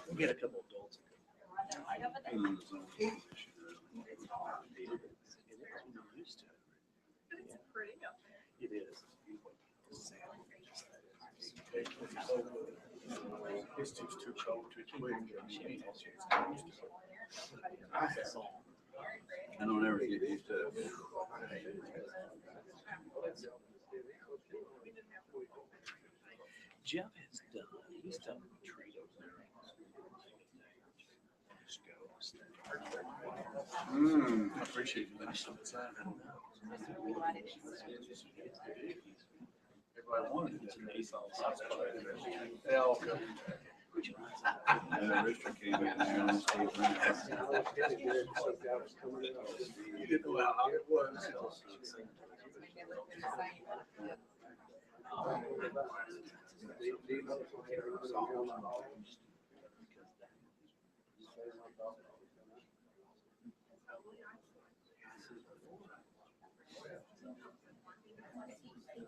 We'll get a couple of adults. It is. It's just too cold to quick. I don't ever get used to it. Jeff has done, he's done retreat over there. I appreciate you letting me know. Everybody wanted it. Yeah, okay. Richard came in there and Steve ran. You didn't know how hot it was.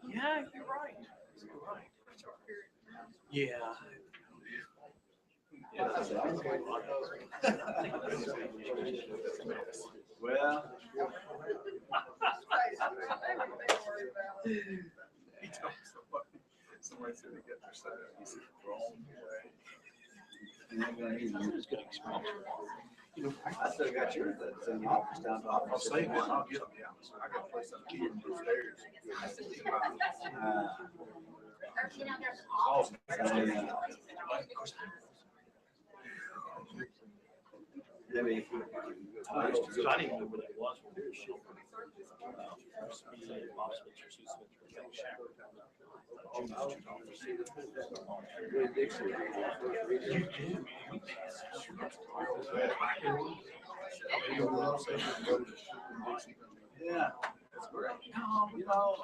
Yeah, you're right. You're right. Yeah. Well, He told somebody said they get their set up. He said, wrong way. It's good experience. I still got yours that's in the office down to I'll save it. I'll get them. Yeah. I got a place on the key upstairs. Awesome. Maybe. I didn't know what it was. Yeah, that's great. You know,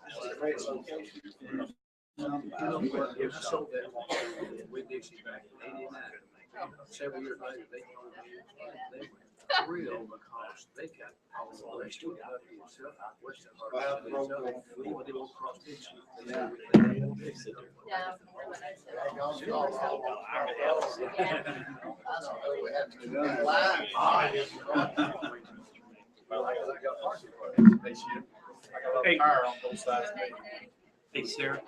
that's a great location. It was sold that with Dixie back in '89. Several years later, they went real because they got all the way to itself, western part of itself, even the old cross Dixie. Yeah. Hey. Tire on both sides of me. Hey, Sarah,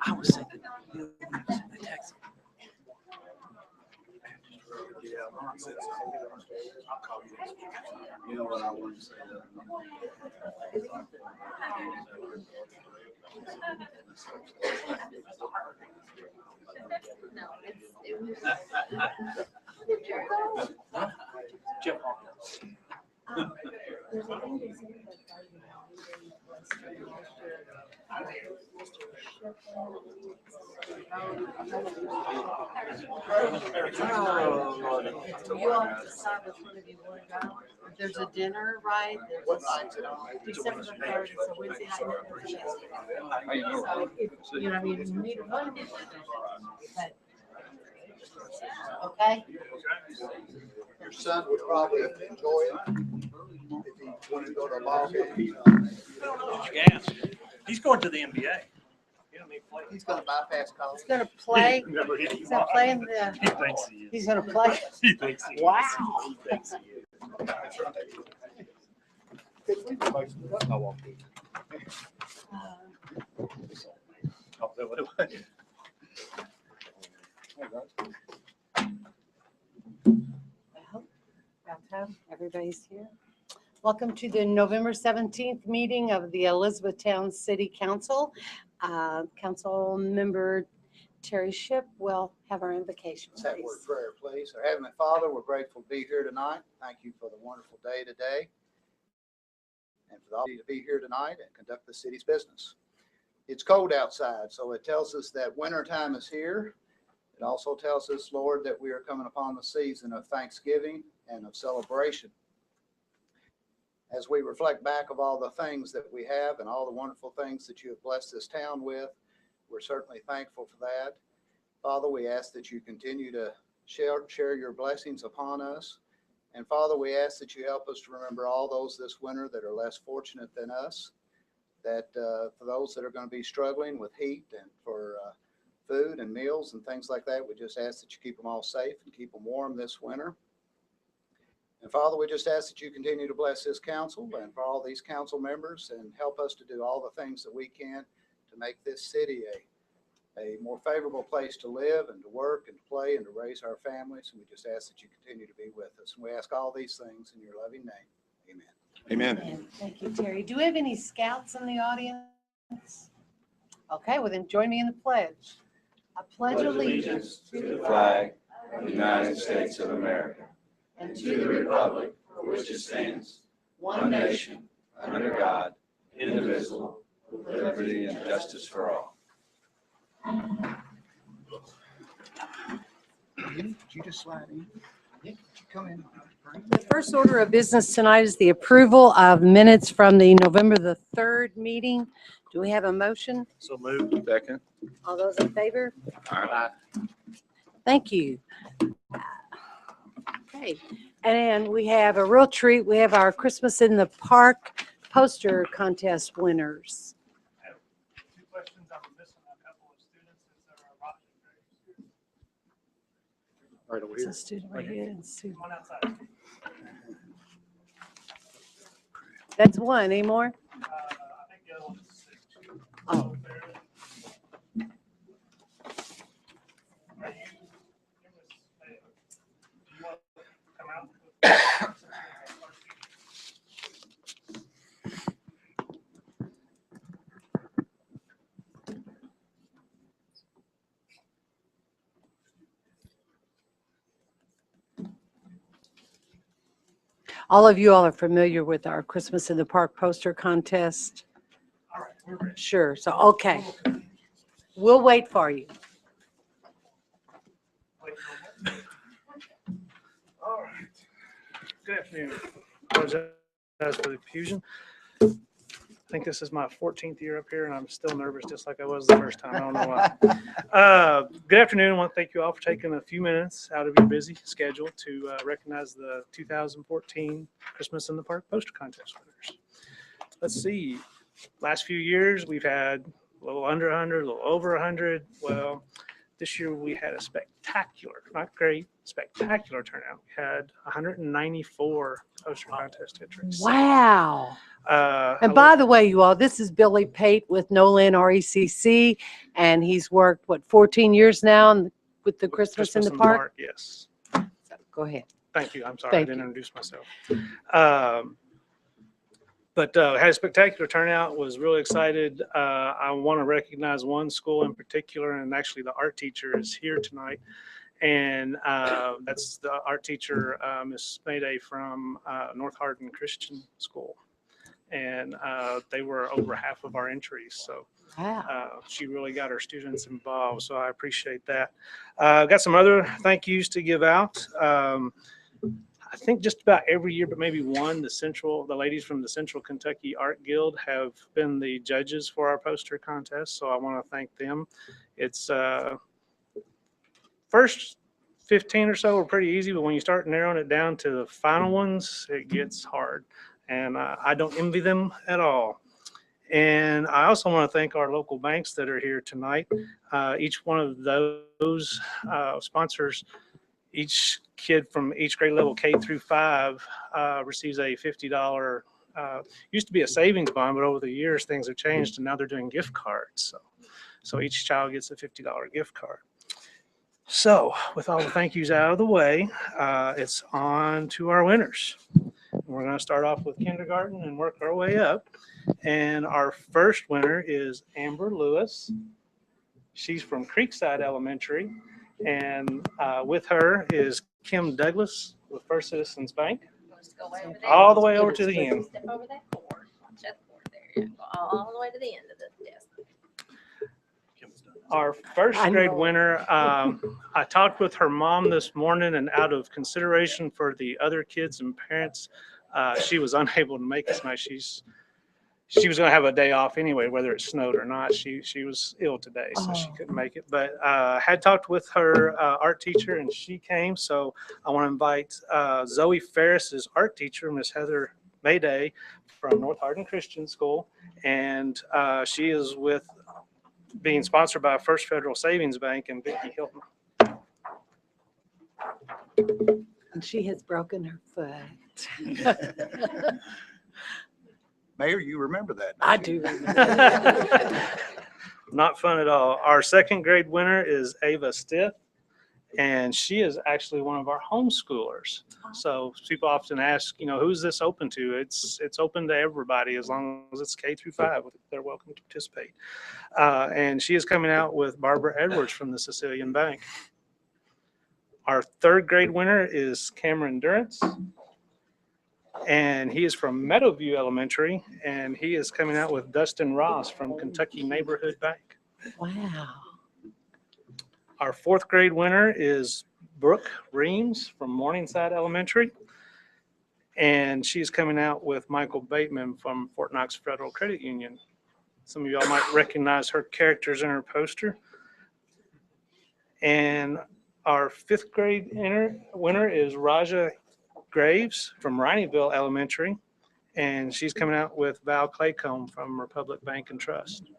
I was thinking, the text. Yeah, nonsense. I'll call you. You know what I wanted to say? Jeff Hawkins. You all decide which one of you want to go. There's a dinner, right? What night is it on? December the 3rd, it's a Wednesday night. How you doing? So, you know, I mean, neither one. But, okay? Your son would probably enjoy it if he wanted to go to a ball game. Gas. He's going to the NBA. He's gonna bypass college. He's gonna play, he's gonna play in the, He thinks he is. he's gonna play. He thinks he is. Wow. He thinks he is. I walked in. Oh, that what it was? Well, about time, everybody's here. Welcome to the November 17th meeting of the Elizabethtown City Council. Council member Terry Shipp will have our invocation, Let's have a word please. of prayer, please. Our Heavenly Father, we're grateful to be here tonight. Thank you for the wonderful day today and for the opportunity to be here tonight and conduct the city's business. It's cold outside, so it tells us that winter time is here. It also tells us, Lord, that we are coming upon the season of Thanksgiving and of celebration. As we reflect back of all the things that we have and all the wonderful things that you have blessed this town with, we're certainly thankful for that. Father, we ask that you continue to share your blessings upon us. And Father, we ask that you help us to remember all those this winter that are less fortunate than us, that for those that are going to be struggling with heat and for food and meals and things like that, we just ask that you keep them all safe and keep them warm this winter. And Father, we just ask that you continue to bless this council and for all these council members and help us to do all the things that we can to make this city a more favorable place to live and to work and to play and to raise our families. And we just ask that you continue to be with us. And we ask all these things in your loving name. Amen. Amen. Thank you, Terry. Do we have any scouts in the audience? Okay, well then join me in the pledge. I pledge allegiance to the flag of the United States of America and to the republic for which it stands, one nation, under God, indivisible, with liberty and justice for all. Did you just slide in? Did you come in? The first order of business tonight is the approval of minutes from the November the 3rd meeting. Do we have a motion? So moved. Second. All those in favor? Aye. Thank you. Okay, and we have a real treat. We have our Christmas in the Park poster contest winners. Two questions. I'm missing a couple of students. Is there a Rochester student? Right over It's here. a student right here. and Sue. Come on outside. That's one. Any more? I think the other one is six. Oh. Over there. Are you, do you want to come out? All of you all are familiar with our Christmas in the Park poster contest. All right, we're ready. Sure. So, okay. We'll wait for you. Wait for a moment. All right. Good afternoon. Apologize for the confusion. I think this is my 14th year up here, and I'm still nervous, just like I was the first time. I don't know why. Good afternoon. I want to thank you all for taking a few minutes out of your busy schedule to recognize the 2014 Christmas in the Park poster contest winners. Let's see. Last few years, we've had a little under 100, a little over 100. Well, this year we had a spectacular, not great, spectacular turnout. We had 194 poster contest entries. Wow. I And by the way, you all, this is Billy Pate with Nolan RECC, and he's worked, 14 years now with the Christmas in the Park? Yes. So, go ahead. Thank you. I'm sorry, Thank I didn't you. introduce myself. But had a spectacular turnout, was really excited. I want to recognize one school in particular, and actually the art teacher is here tonight. And that's the art teacher, Miss Mayday from North Hardin Christian School. And they were over half of our entries. So Wow. she really got her students involved. So I appreciate that. Got some other thank yous to give out. I think just about every year, but maybe one, the ladies from the Central Kentucky Art Guild have been the judges for our poster contest. So I want to thank them. It's first 15 or so are pretty easy, but when you start narrowing it down to the final ones, it gets hard. And I don't envy them at all. And I also want to thank our local banks that are here tonight. Each one of those sponsors, each kid from each grade level K through 5 receives a $50, used to be a savings bond, but over the years things have changed and now they're doing gift cards. So each child gets a $50 gift card. So with all the thank yous out of the way, it's on to our winners. We're going to start off with kindergarten and work our way up. And our first winner is Amber Lewis. She's from Creekside Elementary. And with her is Kim Douglas with First Citizens Bank. All the way over to the end. Step over that board. Watch that board there. You go all the way to the end of the desk. Our first I grade know. winner, I talked with her mom this morning, and out of consideration for the other kids and parents, she was unable to make us tonight. she was going to have a day off anyway, whether it snowed or not. She was ill today, so she Oh. couldn't make it. But had talked with her art teacher, and she came. So I want to invite Zoe Ferris's art teacher, Miss Heather Mayday, from North Hardin Christian School, and she is with being sponsored by First Federal Savings Bank and Vicki Hilton. And she has broken her foot. Mayor, you remember that? I do remember that. Not fun at all. Our second grade winner is Ava Stiff, and she is actually one of our homeschoolers. So people often ask, who's this open to? It's open to everybody as long as it's K through 5. They're welcome to participate. And she is coming out with Barbara Edwards from the Sicilian Bank. Our third grade winner is Cameron Durrance, and he is from Meadowview Elementary, and he is coming out with Dustin Ross from Kentucky Neighborhood Bank. Wow. Our fourth grade winner is Brooke Reams from Morningside Elementary, and she's coming out with Michael Bateman from Fort Knox Federal Credit Union. Some of y'all might recognize her characters in her poster. And our fifth grade winner is Raja Graves from Rineyville Elementary, and she's coming out with Val Claycomb from Republic Bank and Trust.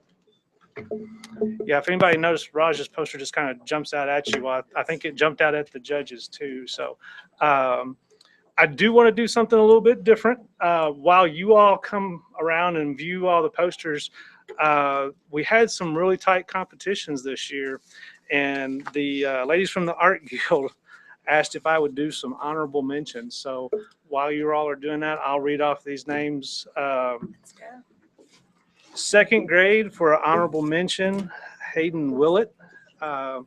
Yeah, if anybody noticed, Raja's poster just kind of jumps out at you. Well, I think it jumped out at the judges too. So I do want to do something a little bit different. While you all come around and view all the posters, we had some really tight competitions this year, and the ladies from the Art Guild asked if I would do some honorable mentions. So while you all are doing that, I'll read off these names. Second grade for an honorable mention, Hayden Willett. As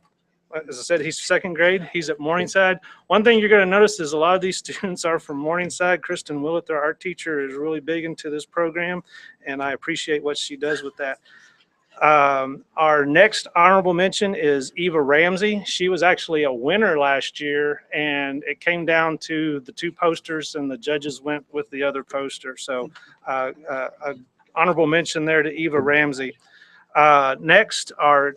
I said, he's second grade. He's at Morningside. One thing you're going to notice is a lot of these students are from Morningside. Kristen Willett, their art teacher, is really big into this program, and I appreciate what she does with that. Our next honorable mention is Eva Ramsey. She was actually a winner last year, and it came down to the two posters, and the judges went with the other poster. So honorable mention there to Eva Ramsey. Next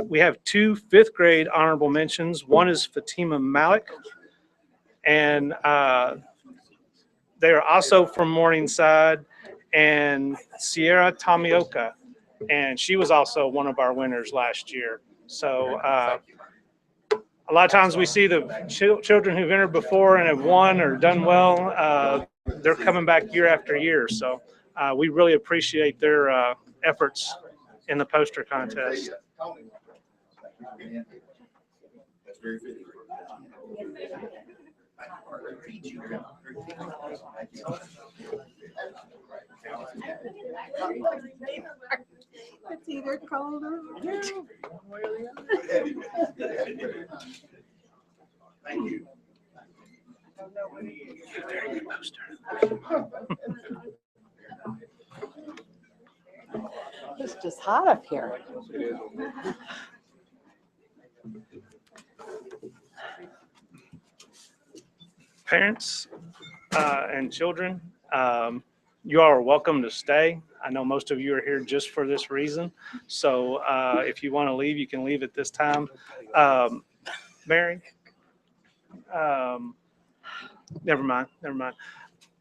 we have two fifth grade honorable mentions. One is Fatima Malik, and they are also from Morningside, and Sierra Tomioka, and she was also one of our winners last year. So a lot of times we see the children who've entered before and have won or done well. They're coming back year after year. So we really appreciate their efforts in the poster contest. That's very fitting. It's either cold or Thank you. Very good poster. It's just hot up here. Parents and children, you all are welcome to stay. I know most of you are here just for this reason. So if you want to leave, you can leave at this time. Mary, never mind.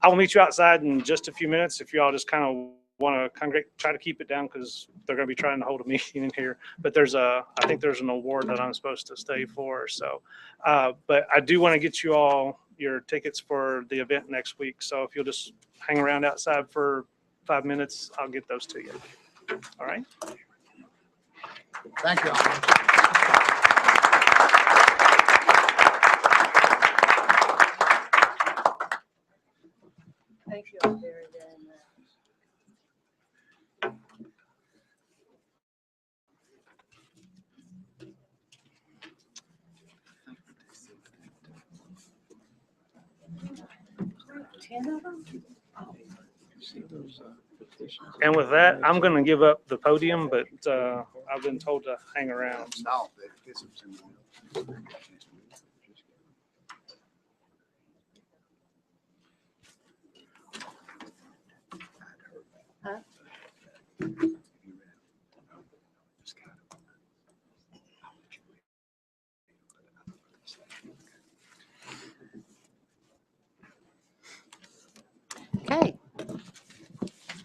I will meet you outside in just a few minutes if you all just kind of want to congregate, try to keep it down because they're going to be trying to hold a meeting in here. But I think there's an award that I'm supposed to stay for. So, but I do want to get you all your tickets for the event next week. So if you'll just hang around outside for 5 minutes, I'll get those to you. All right. Thank you. Thank you all very, very much. And with that, I'm going to give up the podium, but I've been told to hang around. No, this is in the-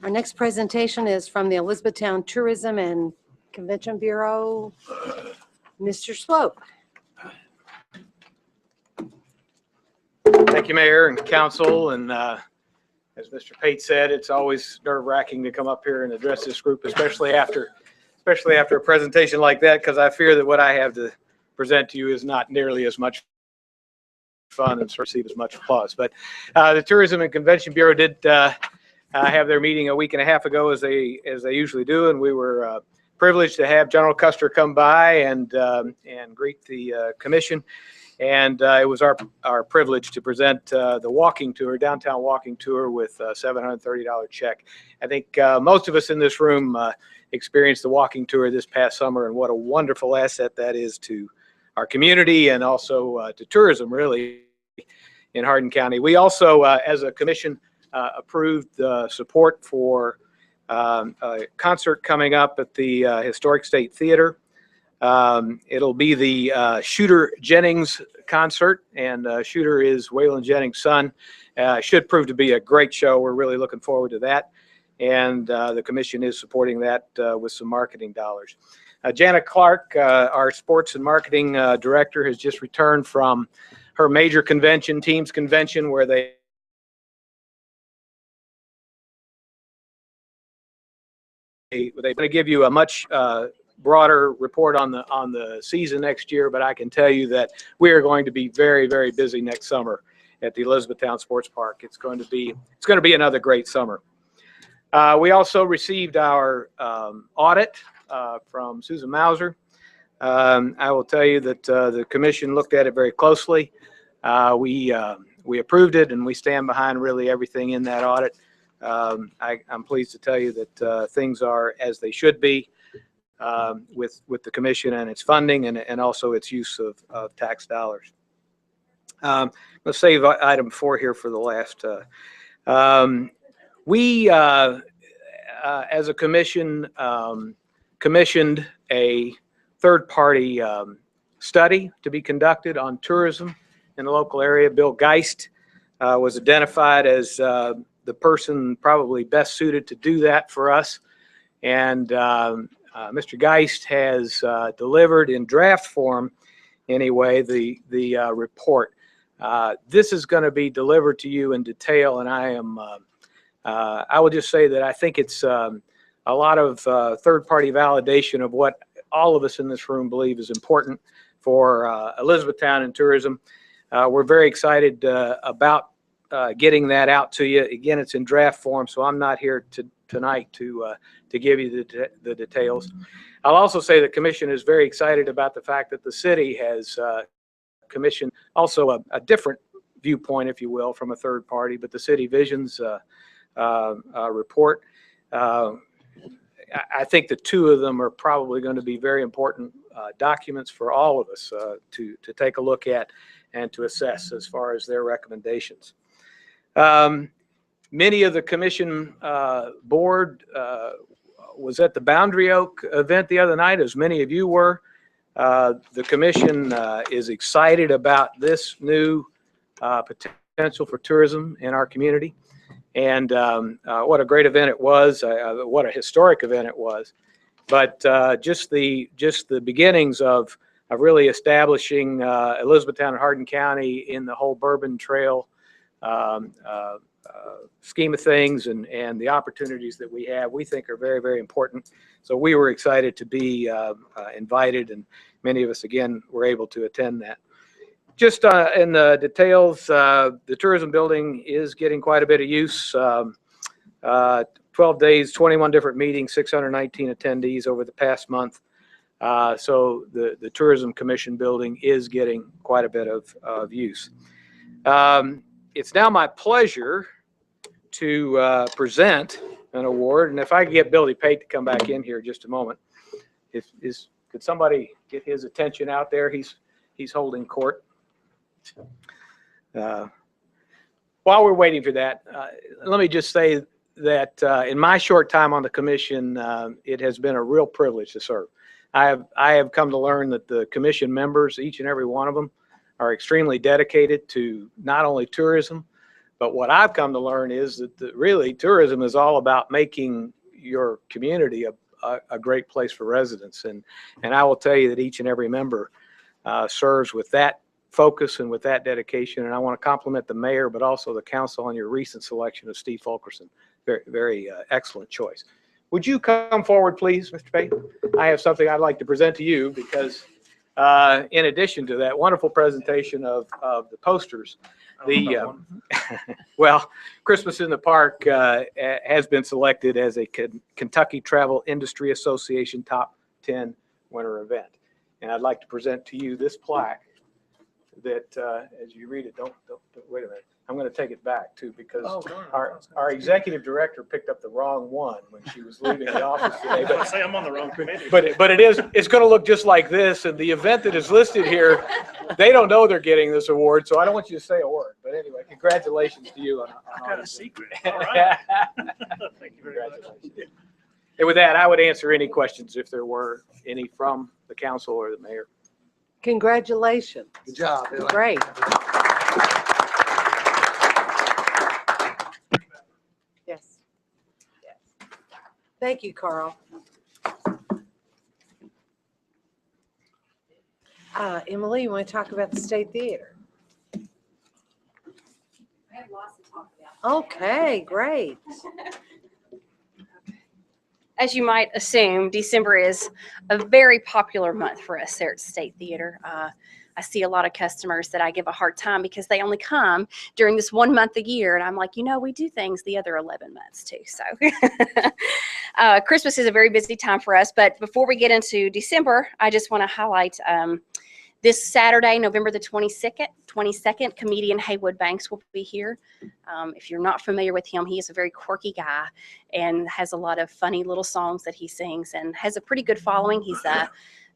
Our next presentation is from the Elizabethtown Tourism and Convention Bureau. Mr. Swope. Thank you, Mayor and Council. And as Mr. Pate said, it's always nerve-wracking to come up here and address this group, especially after a presentation like that, because I fear that what I have to present to you is not nearly as much fun and receive as much applause. But the Tourism and Convention Bureau did have their meeting a week and a half ago, as they usually do, and we were privileged to have General Custer come by and greet the commission. And it was our privilege to present the walking tour, downtown walking tour, with a $730 check. I think most of us in this room experienced the walking tour this past summer, and what a wonderful asset that is to our community and also to tourism, really, in Hardin County. We also, as a commission, approved support for a concert coming up at the Historic State Theater. It'll be the Shooter Jennings concert, and Shooter is Waylon Jennings' son. Should prove to be a great show. We're really looking forward to that, and the commission is supporting that with some marketing dollars. Janet Clark, our sports and marketing director, has just returned from her major convention, Teams Convention, where they're going to give you a much broader report on the season next year, but I can tell you that we are going to be very, very busy next summer at the Elizabethtown Sports Park. It's going to be another great summer. We also received our audit from Susan Mauser. I will tell you that the commission looked at it very closely. We approved it, and we stand behind really everything in that audit. I'm pleased to tell you that things are as they should be with the commission and its funding and also its use of tax dollars. Let's save item 4 here for the last. We, as a commission, commissioned a third-party study to be conducted on tourism in the local area. Bill Geist was identified as the person probably best suited to do that for us. And Mr. Geist has delivered in draft form, anyway, the report. This is going to be delivered to you in detail, and I will just say that I think it's a lot of third-party validation of what all of us in this room believe is important for Elizabethtown and tourism. We're very excited about getting that out to you. Again, it's in draft form, so I'm not here tonight to give you the details. I'll also say the commission is very excited about the fact that the city has commissioned also a different viewpoint, if you will, from a third party, but the City Visions report. I think the two of them are probably going to be very important documents for all of us to take a look at and to assess as far as their recommendations. Many of the commission board was at the Boundary Oak event the other night, as many of you were. The commission is excited about this new potential for tourism in our community. And what a great event it was, what a historic event it was. But just the beginnings of really establishing Elizabethtown and Hardin County in the whole Bourbon Trail scheme of things, and the opportunities that we have, we think are very, very important. So we were excited to be invited, and many of us, again, were able to attend that. Just in the details, the tourism building is getting quite a bit of use. 12 days, 21 different meetings, 619 attendees over the past month. So the Tourism Commission building is getting quite a bit of use. It's now my pleasure to present an award, and if I could get Billy Pate to come back in here just a moment. Could somebody get his attention out there? He's holding court. While we're waiting for that, let me just say that in my short time on the commission, it has been a real privilege to serve. I have come to learn that the commission members, each and every one of them, are extremely dedicated to not only tourism, But what I've come to learn is that really tourism is all about making your community a great place for residents. And I will tell you that each and every member serves with that focus and with that dedication. And I want to compliment the mayor, but also the council on your recent selection of Steve Fulkerson. Very, very excellent choice. Would you come forward, please, Mr. Payton? I have something I'd like to present to you because in addition to that wonderful presentation of the posters, well, Christmas in the Park has been selected as a Kentucky Travel Industry Association Top 10 winter event. And I'd like to present to you this plaque that, as you read it, don't wait a minute. I'm going to take it back too, because our executive director picked up the wrong one when she was leaving the office today. I say I'm on the wrong committee. But it's going to look just like this. And the event that is listed here, they don't know they're getting this award, so I don't want you to say a word. But anyway, congratulations to you on I got a secret. All right. Thank you very much. And with that, I would answer any questions if there were any from the council or the mayor. Congratulations. Good job, Billy. Great. Yes. Yes. Thank you, Carl. Emily, you want to talk about the State Theater? I have lots to talk about. Okay, great. As you might assume, December is a very popular month for us there at State Theater. I see a lot of customers that I give a hard time because they only come during this 1 month a year. And I'm like, you know, we do things the other 11 months too. So Christmas is a very busy time for us. But before we get into December, I just want to highlight this Saturday, November the 22nd, comedian Haywood Banks will be here. If you're not familiar with him, he is a very quirky guy and has a lot of funny little songs that he sings and has a pretty good following. He's a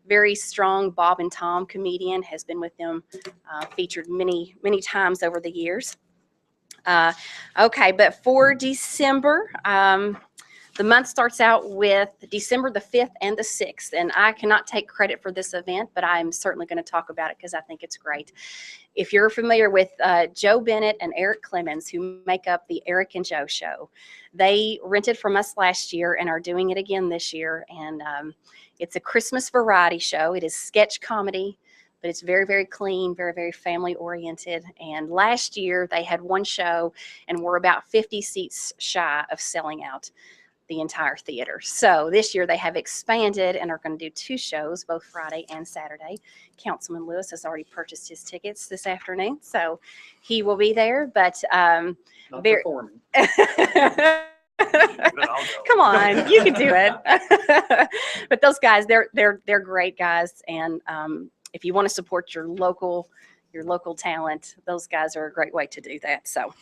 very strong Bob and Tom comedian, has been with them, featured many, many times over the years. Okay, but for December, the month starts out with December the 5th and the 6th, and I cannot take credit for this event, but I'm certainly going to talk about it because I think it's great. If you're familiar with Joe Bennett and Eric Clemens, who make up the Eric and Joe Show, they rented from us last year and are doing it again this year, and it's a Christmas variety show. It is sketch comedy, but it's very, very clean, very, very family oriented. And last year they had one show and were about 50 seats shy of selling out the entire theater. So this year they have expanded and are going to do 2 shows, both Friday and Saturday. Councilman Lewis has already purchased his tickets this afternoon, so he will be there. But Not performing. Come on, you can do it. But those guys, they're great guys, and if you want to support your local talent, those guys are a great way to do that. So.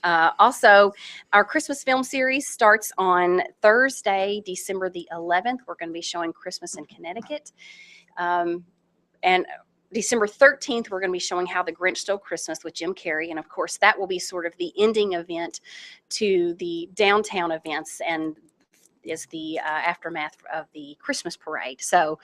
Also, our Christmas film series starts on Thursday, December the 11th. We're going to be showing Christmas in Connecticut. And December 13th, we're going to be showing How the Grinch Stole Christmas with Jim Carrey. And of course, that will be sort of the ending event to the downtown events and is the aftermath of the Christmas parade. So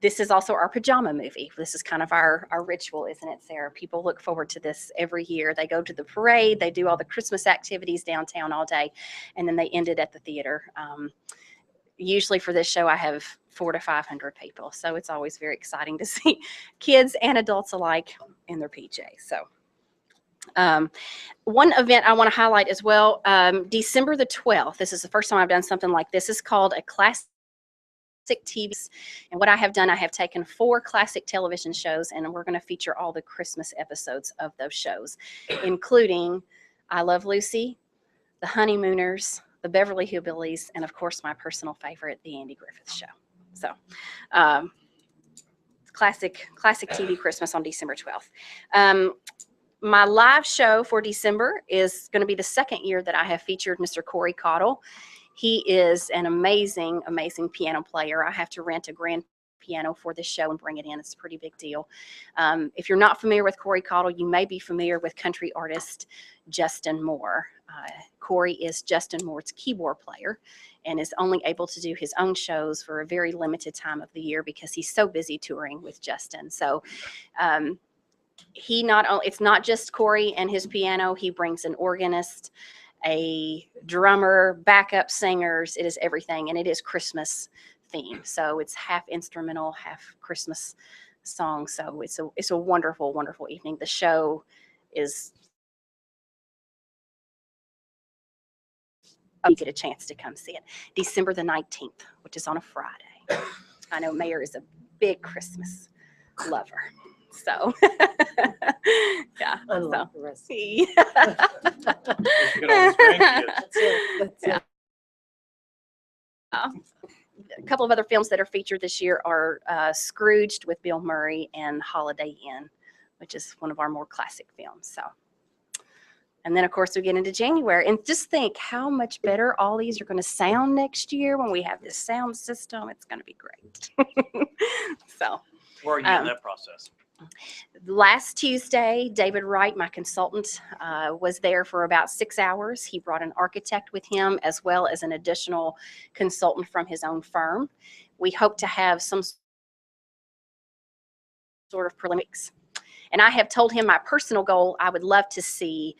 this is also our pajama movie. This is kind of our ritual, isn't it, Sarah? People look forward to this every year. They go to the parade, they do all the Christmas activities downtown all day, and then they end it at the theater. Usually for this show, I have 400 to 500 people. So it's always very exciting to see kids and adults alike in their PJs. So one event I want to highlight as well, December the 12th. This is the first time I've done something like this. It's called a classic TVs, and what I have done, I have taken 4 classic television shows, and we're going to feature all the Christmas episodes of those shows, including I Love Lucy, The Honeymooners, The Beverly Hillbillies, and of course my personal favorite, The Andy Griffith Show. So classic TV Christmas on December 12th. My live show for December is going to be the 2nd year that I have featured Mr. Corey Cottle. He is an amazing, amazing piano player. I have to rent a grand piano for this show and bring it in. It's a pretty big deal. If you're not familiar with Corey Cottle, you may be familiar with country artist Justin Moore. Corey is Justin Moore's keyboard player and is only able to do his own shows for a very limited time of the year because he's so busy touring with Justin. So he not only, it's not just Corey and his piano. He brings an organist, a drummer, backup singers. It is everything, and it is Christmas themed. So it's half instrumental, half Christmas songs. So it's a wonderful, wonderful evening. The show is. You get a chance to come see it. December the 19th, which is on a Friday. I know Mayor is a big Christmas lover. So, yeah. Unlike the rest. Get all his grandkids. That's it. That's Yeah. it. A couple of other films that are featured this year are Scrooged with Bill Murray and Holiday Inn, which is one of our more classic films. So, and then of course we get into January, and just think how much better all these are going to sound next year when we have this sound system. It's going to be great. So, Where are you in that process? last Tuesday, David Wright, my consultant, was there for about 6 hours. He brought an architect with him as well as an additional consultant from his own firm. We hope to have some sort of preliminaries. And I have told him my personal goal, I would love to see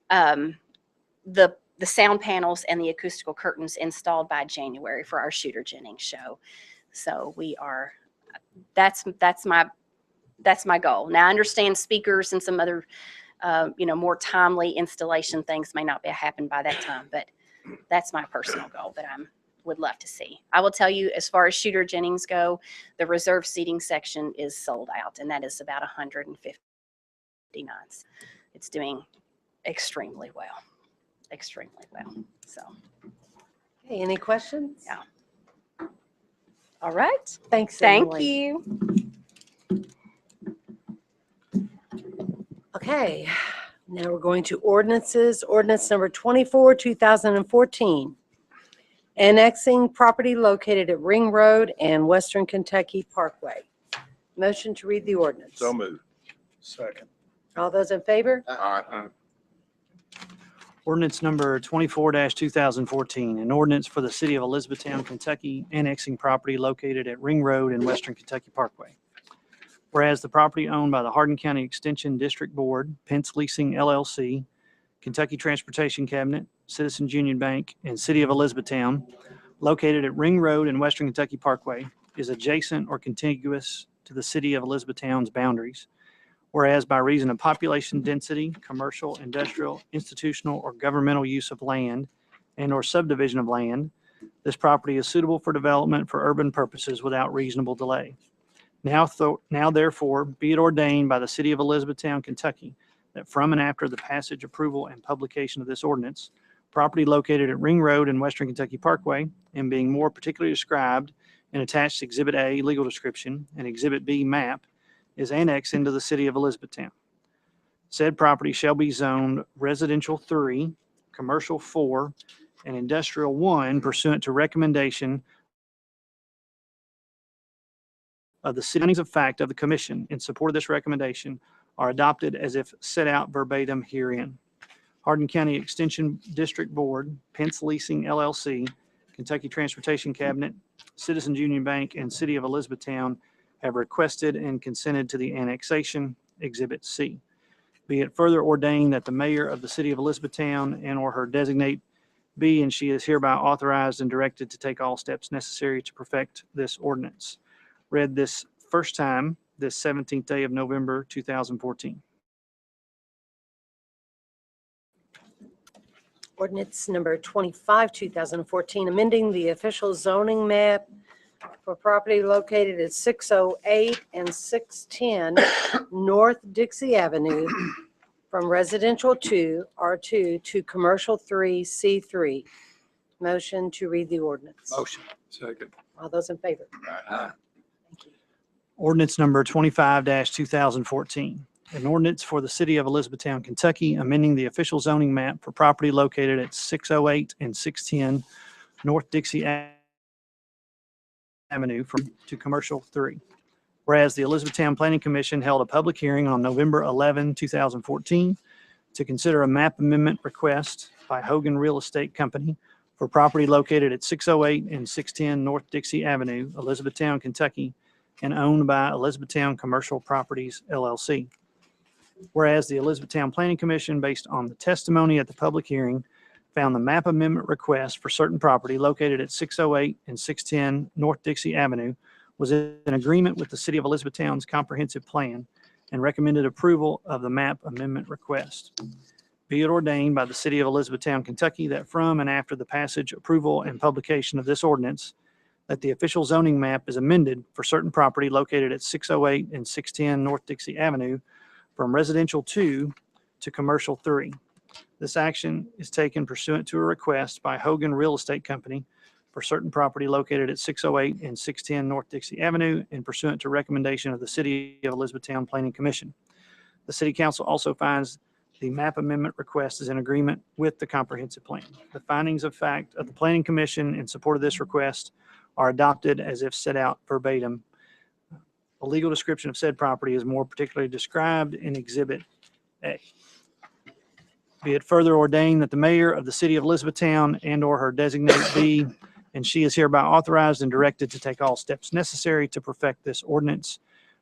the sound panels and the acoustical curtains installed by January for our Shooter Jennings show. So we are, that's my goal. Now I understand speakers and some other, more timely installation things may not be happen by that time, but that's my personal goal that I would love to see. I will tell you, as far as Shooter Jennings go, the reserve seating section is sold out, and that is about 150 nights. It's doing extremely well. So, Okay, any questions? Yeah. All right. Thanks. Thank Emily. you. Okay, now we're going to ordinances. Ordinance number 24, 2014. Annexing property located at Ring Road and Western Kentucky Parkway. Motion to read the ordinance. So moved. Second. All those in favor? Aye. Ordinance number 24-2014, an ordinance for the city of Elizabethtown, Kentucky, annexing property located at Ring Road and Western Kentucky Parkway. Whereas the property owned by the Hardin County Extension District Board, Pence Leasing LLC, Kentucky Transportation Cabinet, Citizens Union Bank, and City of Elizabethtown, located at Ring Road and Western Kentucky Parkway, is adjacent or contiguous to the City of Elizabethtown's boundaries. Whereas by reason of population density, commercial, industrial, institutional, or governmental use of land and or subdivision of land, this property is suitable for development for urban purposes without reasonable delay. Now therefore, be it ordained by the City of Elizabethtown, Kentucky, that from and after the passage, approval, and publication of this ordinance, property located at Ring Road and Western Kentucky Parkway, and being more particularly described in attached Exhibit A, legal description, and Exhibit B, map, is annexed into the City of Elizabethtown. Said property shall be zoned Residential 3, Commercial 4, and Industrial 1 pursuant to recommendation of the findings of fact of the commission in support of this recommendation are adopted as if set out verbatim herein. Hardin County Extension District Board, Pence Leasing LLC, Kentucky Transportation Cabinet, Citizens Union Bank, and City of Elizabethtown have requested and consented to the annexation, Exhibit C. Be it further ordained that the mayor of the City of Elizabethtown and or her designate be and she is hereby authorized and directed to take all steps necessary to perfect this ordinance. Read this first time, this 17th day of November, 2014. Ordinance number 25, 2014, amending the official zoning map for property located at 608 and 610 North Dixie Avenue from Residential 2, R2, to Commercial 3, C3. Motion to read the ordinance. Motion. Second. All those in favor? Aye. Ordinance number 25-2014. An ordinance for the City of Elizabethtown, Kentucky, amending the official zoning map for property located at 608 and 610 North Dixie Avenue to Commercial 3. Whereas the Elizabethtown Planning Commission held a public hearing on November 11, 2014 to consider a map amendment request by Hogan Real Estate Company for property located at 608 and 610 North Dixie Avenue, Elizabethtown, Kentucky, and owned by Elizabethtown Commercial Properties, LLC. Whereas the Elizabethtown Planning Commission, based on the testimony at the public hearing, found the map amendment request for certain property located at 608 and 610 North Dixie Avenue was in agreement with the City of Elizabethtown's comprehensive plan and recommended approval of the map amendment request. Be it ordained by the City of Elizabethtown, Kentucky, that from and after the passage, approval, and publication of this ordinance, that the official zoning map is amended for certain property located at 608 and 610 North Dixie Avenue from residential 2 to commercial 3. This action is taken pursuant to a request by Hogan Real Estate Company for certain property located at 608 and 610 North Dixie Avenue and pursuant to recommendation of the City of Elizabethtown Planning Commission. The City Council also finds the map amendment request is in agreement with the comprehensive plan. The findings of fact of the Planning Commission in support of this request are adopted as if set out verbatim. A legal description of said property is more particularly described in Exhibit A. Be it further ordained that the mayor of the City of Elizabethtown and/or her designate be, and she is hereby authorized and directed to take all steps necessary to perfect this ordinance.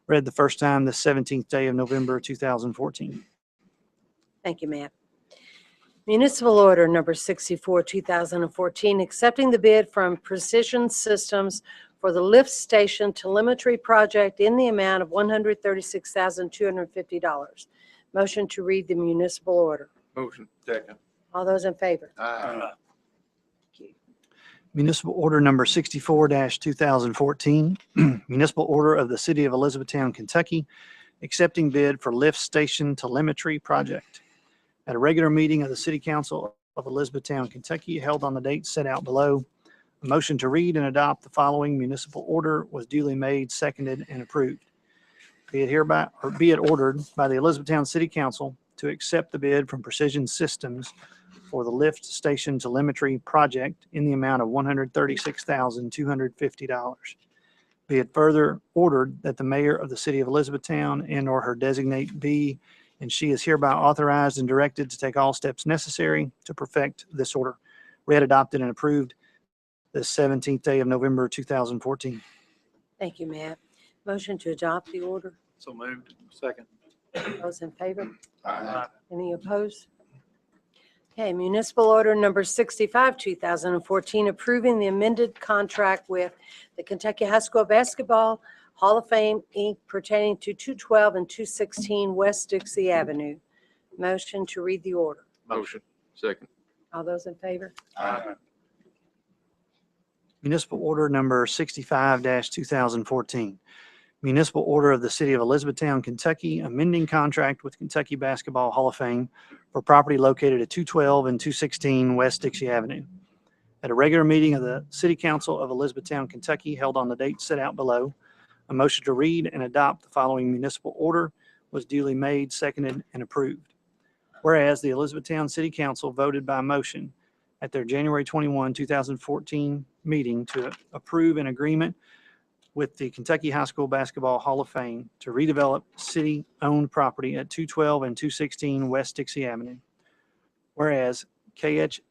Read the first time this 17th day of November 2014. Thank you, Matt. Municipal Order Number 64, 2014, accepting the bid from Precision Systems for the lift station telemetry project in the amount of $136,250. Motion to read the municipal order. Motion. Second. All those in favor? Aye. Municipal Order Number 64-2014, municipal order of the City of Elizabethtown, Kentucky, accepting bid for lift station telemetry project. At a regular meeting of the City Council of Elizabethtown, Kentucky, held on the date set out below, a motion to read and adopt the following municipal order was duly made, seconded, and approved. Be it hereby, or be it ordered by the Elizabethtown City Council to accept the bid from Precision Systems for the lift station telemetry project in the amount of $136,250. Be it further ordered that the mayor of the City of Elizabethtown and/or her designate be, and she is hereby authorized and directed to take all steps necessary to perfect this order. Read, adopted, and approved this 17th day of November 2014. Thank you, Matt. Motion to adopt the order. So moved. Second. Those in favor? Aye. Any opposed? Okay, Municipal Order Number 65, 2014, approving the amended contract with the Kentucky High School Basketball Hall of Fame, Inc., pertaining to 212 and 216 West Dixie Avenue. Motion to read the order. Motion. Second. All those in favor? Aye. Municipal Order Number 65-2014. Municipal Order of the City of Elizabethtown, Kentucky, amending contract with Kentucky Basketball Hall of Fame for property located at 212 and 216 West Dixie Avenue. At a regular meeting of the City Council of Elizabethtown, Kentucky, held on the date set out below, a motion to read and adopt the following municipal order was duly made, seconded, and approved. Whereas the Elizabethtown City Council voted by motion at their January 21, 2014 meeting to approve an agreement with the Kentucky High School Basketball Hall of Fame to redevelop city-owned property at 212 and 216 West Dixie Avenue. Whereas KHSBHF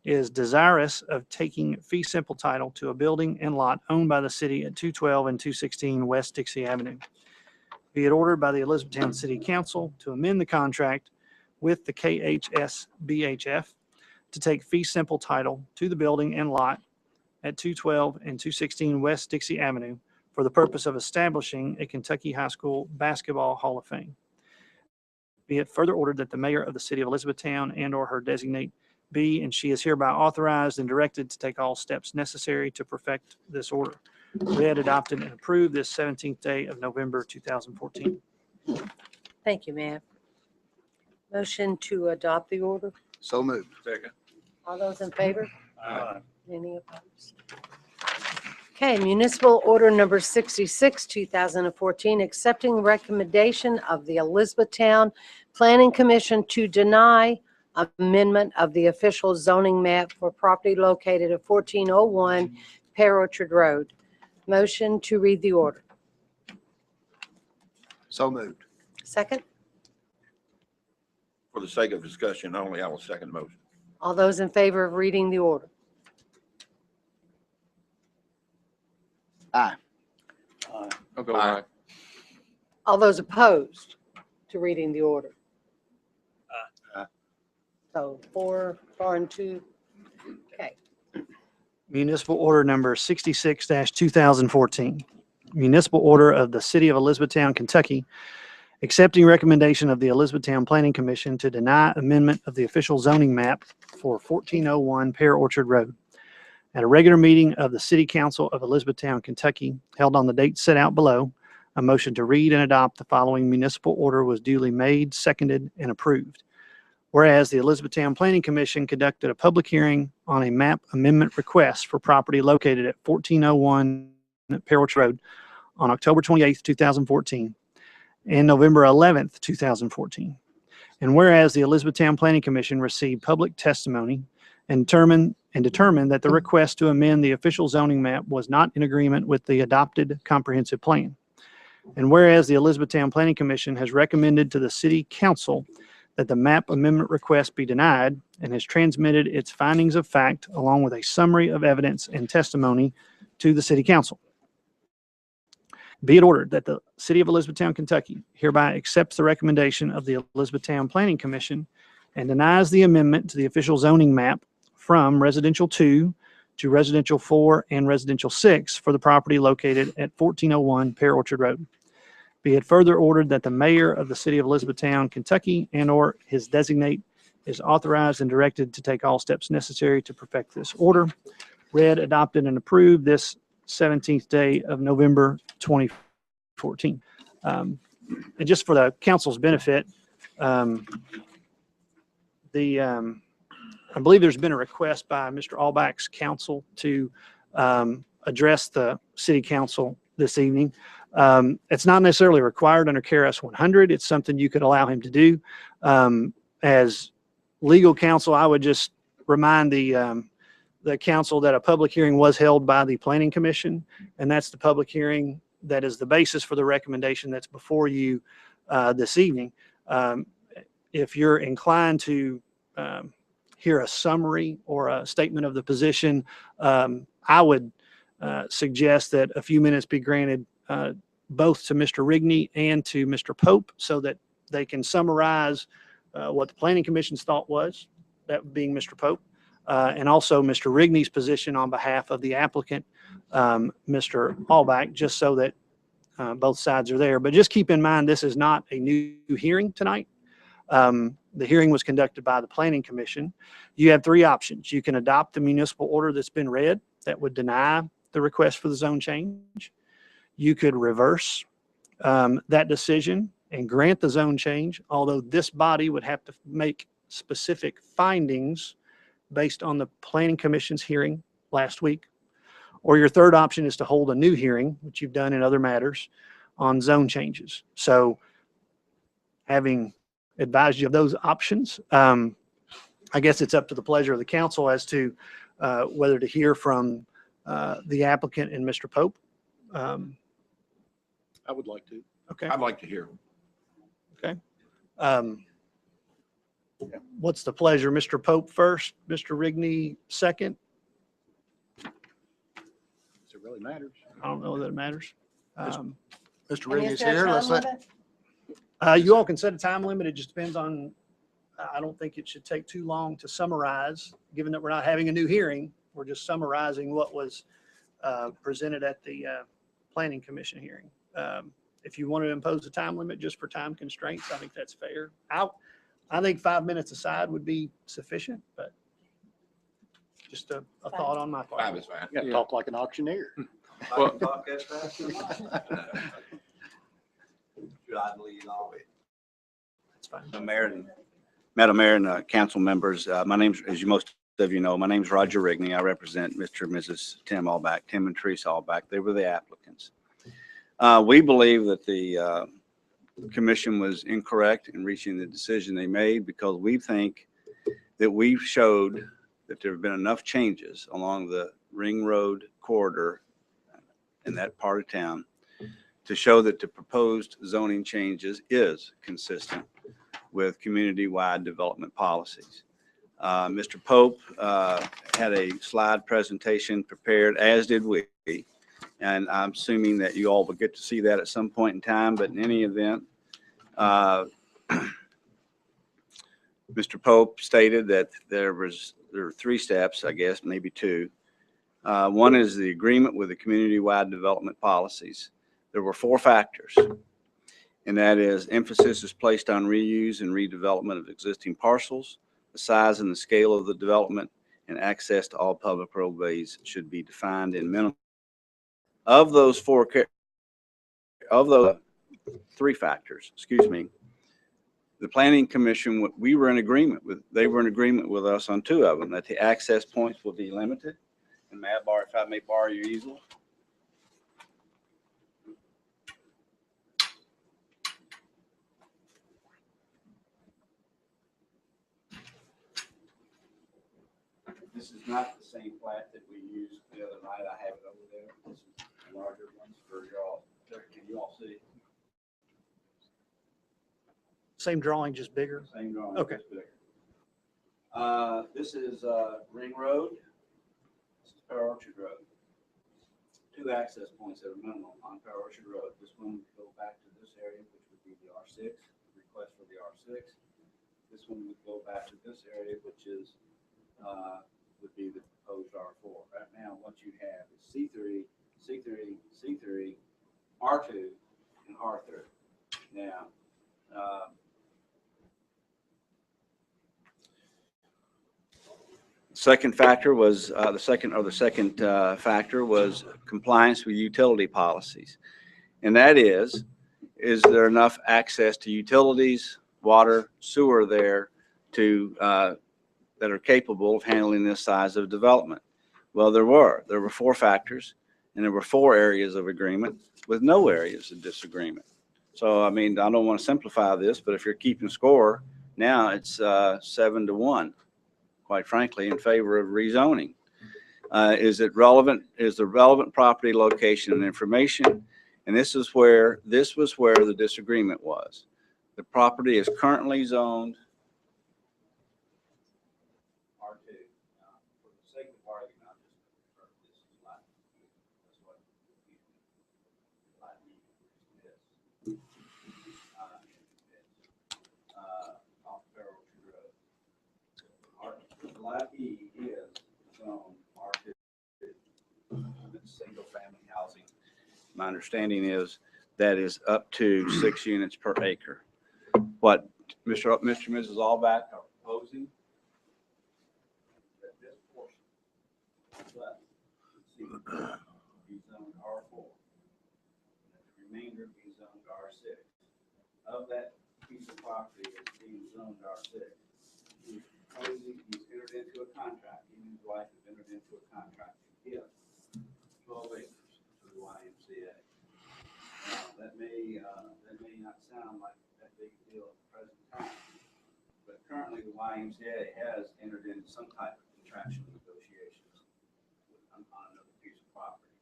is desirous of taking fee simple title to a building and lot owned by the city at 212 and 216 West Dixie Avenue. Be it ordered by the Elizabethtown City Council to amend the contract with the KHSBHF to take fee simple title to the building and lot at 212 and 216 West Dixie Avenue for the purpose of establishing a Kentucky High School Basketball Hall of Fame. Be it further ordered that the mayor of the City of Elizabethtown and/or her designate be, and she is hereby authorized and directed to take all steps necessary to perfect this order. Read, adopted, and approved this 17th day of November 2014. Thank you, Matt. Motion to adopt the order. So moved. Second. All those in favor? Aye. Any opposed? Okay, Municipal Order Number 66, 2014, accepting recommendation of the Elizabethtown Planning Commission to deny amendment of the official zoning map for property located at 1401 Pear Orchard Road. Motion to read the order. So moved. Second. For the sake of discussion only, I will second motion. All those in favor of reading the order? Aye. Okay. Aye. All those opposed to reading the order? So 4 and 2. Okay. Municipal Order Number 66-2014. Municipal Order of the City of Elizabethtown, Kentucky, accepting recommendation of the Elizabethtown Planning Commission to deny amendment of the official zoning map for 1401 Pear Orchard Road. At a regular meeting of the City Council of Elizabethtown, Kentucky, held on the date set out below, a motion to read and adopt the following municipal order was duly made, seconded, and approved. Whereas the Elizabethtown Planning Commission conducted a public hearing on a map amendment request for property located at 1401 Pear Orchard Road on October 28th, 2014, and November 11th, 2014. And whereas the Elizabethtown Planning Commission received public testimony and determined that the request to amend the official zoning map was not in agreement with the adopted comprehensive plan. And whereas the Elizabethtown Planning Commission has recommended to the City Council that the map amendment request be denied and has transmitted its findings of fact along with a summary of evidence and testimony to the City Council. Be it ordered that the City of Elizabethtown, Kentucky hereby accepts the recommendation of the Elizabethtown Planning Commission and denies the amendment to the official zoning map from Residential 2 to Residential 4 and Residential 6 for the property located at 1401 Pear Orchard Road. Be it further ordered that the mayor of the City of Elizabethtown, Kentucky, and/or his designate is authorized and directed to take all steps necessary to perfect this order. Read, adopted, and approved this 17th day of November 2014. And just for the council's benefit, I believe there's been a request by Mr. Allback's counsel to address the city council this evening. It's not necessarily required under KRS 100. It's something you could allow him to do. As legal counsel, I would just remind the council that a public hearing was held by the Planning Commission, and that's the public hearing that is the basis for the recommendation that's before you this evening. If you're inclined to hear a summary or a statement of the position, I would suggest that a few minutes be granted both to Mr. Rigney and to Mr. Pope so that they can summarize what the Planning Commission's thought was, that being Mr. Pope, and also Mr. Rigney's position on behalf of the applicant, Mr. Allback, just so that both sides are there. But just keep in mind, this is not a new hearing tonight. The hearing was conducted by the Planning Commission. You have three options. You can adopt the municipal order that's been read that would deny the request for the zone change. You could reverse that decision and grant the zone change, although this body would have to make specific findings based on the Planning Commission's hearing last week. Or your third option is to hold a new hearing, which you've done in other matters, on zone changes. So having advised you of those options, I guess it's up to the pleasure of the council as to whether to hear from the applicant and Mr. Pope. I would like to. Okay. I'd like to hear. What's the pleasure? Mr. Pope first, Mr. Rigney second? Does it really matters? I don't know that it matters. Mr. And Rigney's is there a here. Let's time let, limit? You all can set a time limit. It just depends on, I don't think it should take too long to summarize, given that we're not having a new hearing. We're just summarizing what was presented at the Planning Commission hearing. If you want to impose a time limit just for time constraints, I think that's fair. I think 5 minutes aside would be sufficient, but just a thought on my part. 5 is fine. You gotta talk like an auctioneer. Well, talk that fast. Should I lead off? It's fine. Madam Mayor and council members, my name's, as most of you know, my name's Roger Rigney. I represent Mr. and Mrs. Tim Allback, Tim and Teresa Allback. They were the applicants. We believe that the commission was incorrect in reaching the decision they made because we think that we've showed that there have been enough changes along the Ring Road corridor in that part of town to show that the proposed zoning changes is consistent with community-wide development policies. Mr. Pope had a slide presentation prepared, as did we, And I'm assuming that you all will get to see that at some point in time, but in any event, Mr. Pope stated that there are 3 steps, I guess, maybe 2. One is the agreement with the community-wide development policies. There were 4 factors, and that is emphasis is placed on reuse and redevelopment of existing parcels, the size and the scale of the development, and access to all public roadways should be defined in minimum. Of those 3 factors, excuse me, the Planning Commission, we were in agreement with, they were in agreement with us on 2 of them, that the access points will be limited. And may I borrow, if I may borrow your easel? This is not the same plat that we used the other night. I have it over there. This is larger ones for y'all. Can you all see? Same drawing, just bigger. Same drawing. Okay. just bigger. This is Ring Road. This is Pear Orchard Road. 2 access points at a minimum on Pear Orchard Road. This one would go back to this area, which would be the R6, the request for the R6. This one would go back to this area, which is would be the proposed R4. Right now, what you have is C3, C3, C3, R2, and R3. Now, second factor was the second factor was compliance with utility policies, and that is there enough access to utilities, water, sewer there to that are capable of handling this size of development? Well, there were 4 factors, and there were 4 areas of agreement with no areas of disagreement. So, I mean, I don't want to simplify this, but if you're keeping score, now it's 7-1, quite frankly, in favor of rezoning. Is the relevant property location and information? And this was where the disagreement was. The property is currently zoned R2. Now, for the sake of argument, I'll just refer to this as lot E. That's what lot E is. Off Pear Orchard Road. Lot E is zoned R2. It's single family housing. My understanding is that is up to 6 units per acre. What Mr. and Mrs. Allback are proposing that this portion left be zoned R4, and that the remainder be zoned R6. Of that piece of property that's being zoned R6, he's entered into a contract, he and his wife have entered into a contract to give 12 acres to the YMCA. Now, that may not sound like that big a deal at the present time, but currently the YMCA has entered into some type of contractual negotiations on another piece of property.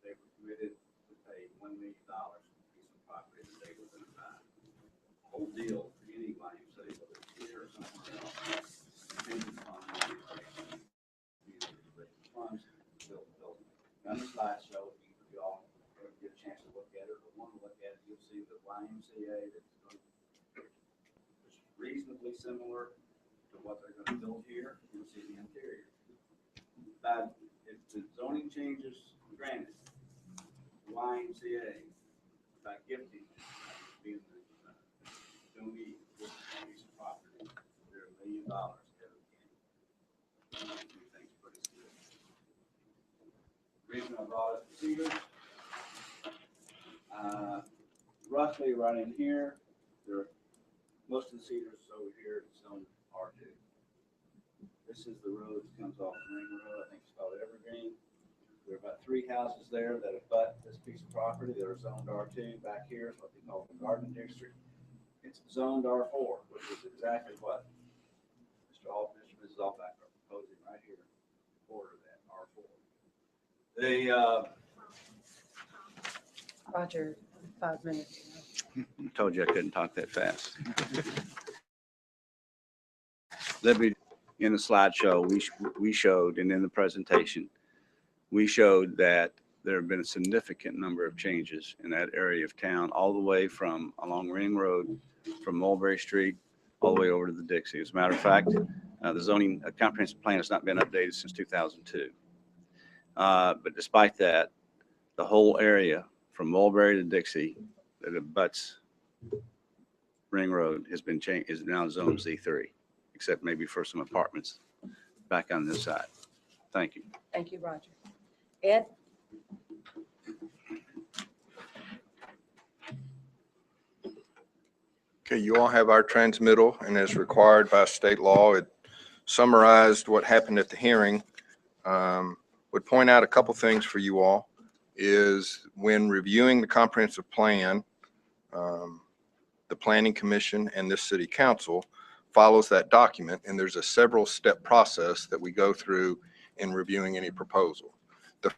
They were committed to pay $1 million for the piece of property that they were going to buy. Whole deal for any YMCA, whether it's here or somewhere else, depends upon the funds to build the building. On the slideshow, you all get a chance to look at it, or want to look at it, you'll see the YMCA that's reasonably similar to what they're going to build here. You'll see the interior. But if the zoning changes granted, YMCA by gifting being the donee with a piece of property, they're $1 million ahead of the game. We think pretty good. Reason I brought up the Cedars, roughly right in here, most of the Cedars over here is zoned R2. This is the road that comes off Ring Road. I think it's called Evergreen. There are about 3 houses there that abut this piece of property that are zoned R2. Back here is what they call the Garden District. It's zoned R4, which is exactly what Mr. and Mrs. Allback are proposing right here, border that R4. Roger, 5 minutes. I told you I couldn't talk that fast. Let me, in the slideshow, we showed, and in the presentation, we showed that there have been a significant number of changes in that area of town, all the way from along Ring Road, from Mulberry Street, all the way over to the Dixie. As a matter of fact, the zoning comprehensive plan has not been updated since 2002. But despite that, the whole area from Mulberry to Dixie that abuts Ring Road has been changed, is now zone Z3, except maybe for some apartments back on this side. Thank you. Thank you, Roger. Ed? Okay, you all have our transmittal, and as required by state law, it summarized what happened at the hearing. Would point out a couple things for you all is when reviewing the comprehensive plan, the Planning Commission and this city council follows that document, and there's a several step process that we go through in reviewing any proposal. The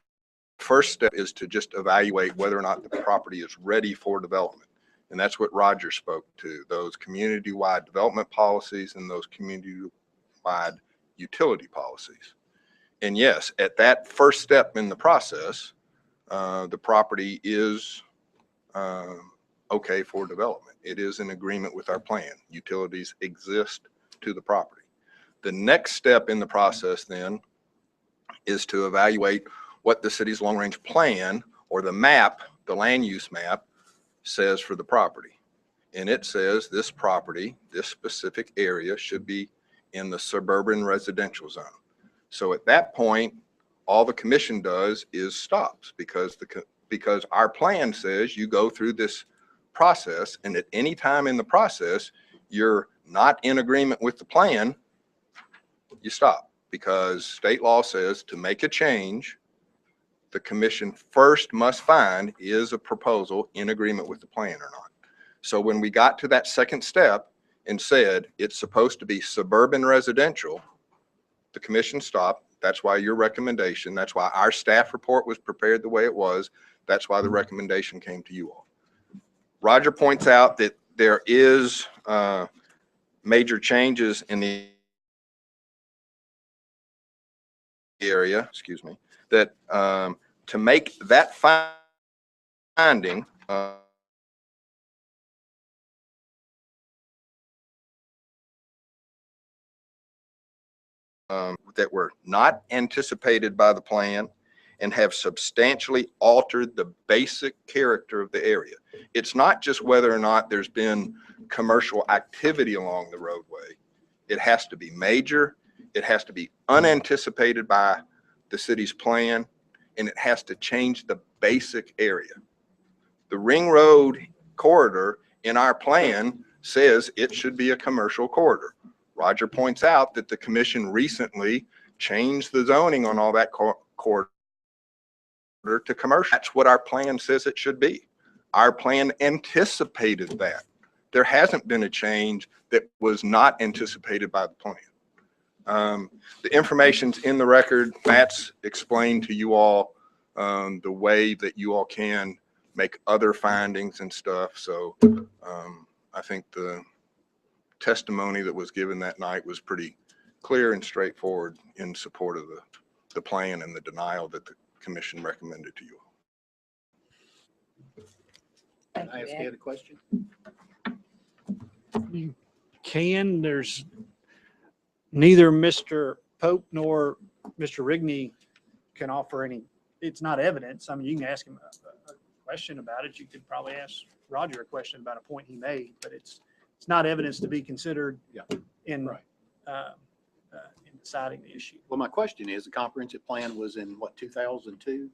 first step is to just evaluate whether or not the property is ready for development. And that's what Roger spoke to, those community-wide development policies and those community-wide utility policies. And yes, at that first step in the process, the property is okay for development. It is in agreement with our plan. Utilities exist to the property. The next step in the process then is to evaluate what the city's long-range plan or the map, the land use map, says for the property. And it says this property, this specific area should be in the suburban residential zone. So at that point, all the commission does is stops because our plan says you go through this process, and at any time in the process, you're not in agreement with the plan, you stop, because state law says to make a change, the commission first must find is a proposal in agreement with the plan or not. So when we got to that second step and said it's supposed to be suburban residential, the commission stopped. That's why your recommendation, that's why our staff report was prepared the way it was. That's why the recommendation came to you all. Roger points out that there is major changes in the area, excuse me, that to make that finding that were not anticipated by the plan and have substantially altered the basic character of the area. It's not just whether or not there's been commercial activity along the roadway. It has to be major, it has to be unanticipated by the city's plan, and it has to change the basic area. The Ring Road corridor in our plan says it should be a commercial corridor. Roger points out that the commission recently changed the zoning on all that corridor to commercial. That's what our plan says it should be. Our plan anticipated that. There hasn't been a change that was not anticipated by the plan. The information's in the record. Matt's explained to you all the way that you all can make other findings and stuff. So I think the testimony that was given that night was pretty clear and straightforward in support of the plan and the denial that the commission recommended to you. Can I ask Ed a question? You can, there's neither Mr. Pope nor Mr. Rigney can offer any, it's not evidence. I mean, you can ask him a question about it. You could probably ask Roger a question about a point he made, but it's not evidence to be considered in, Right. in deciding the issue. Well, my question is, the comprehensive plan was in what, 2002?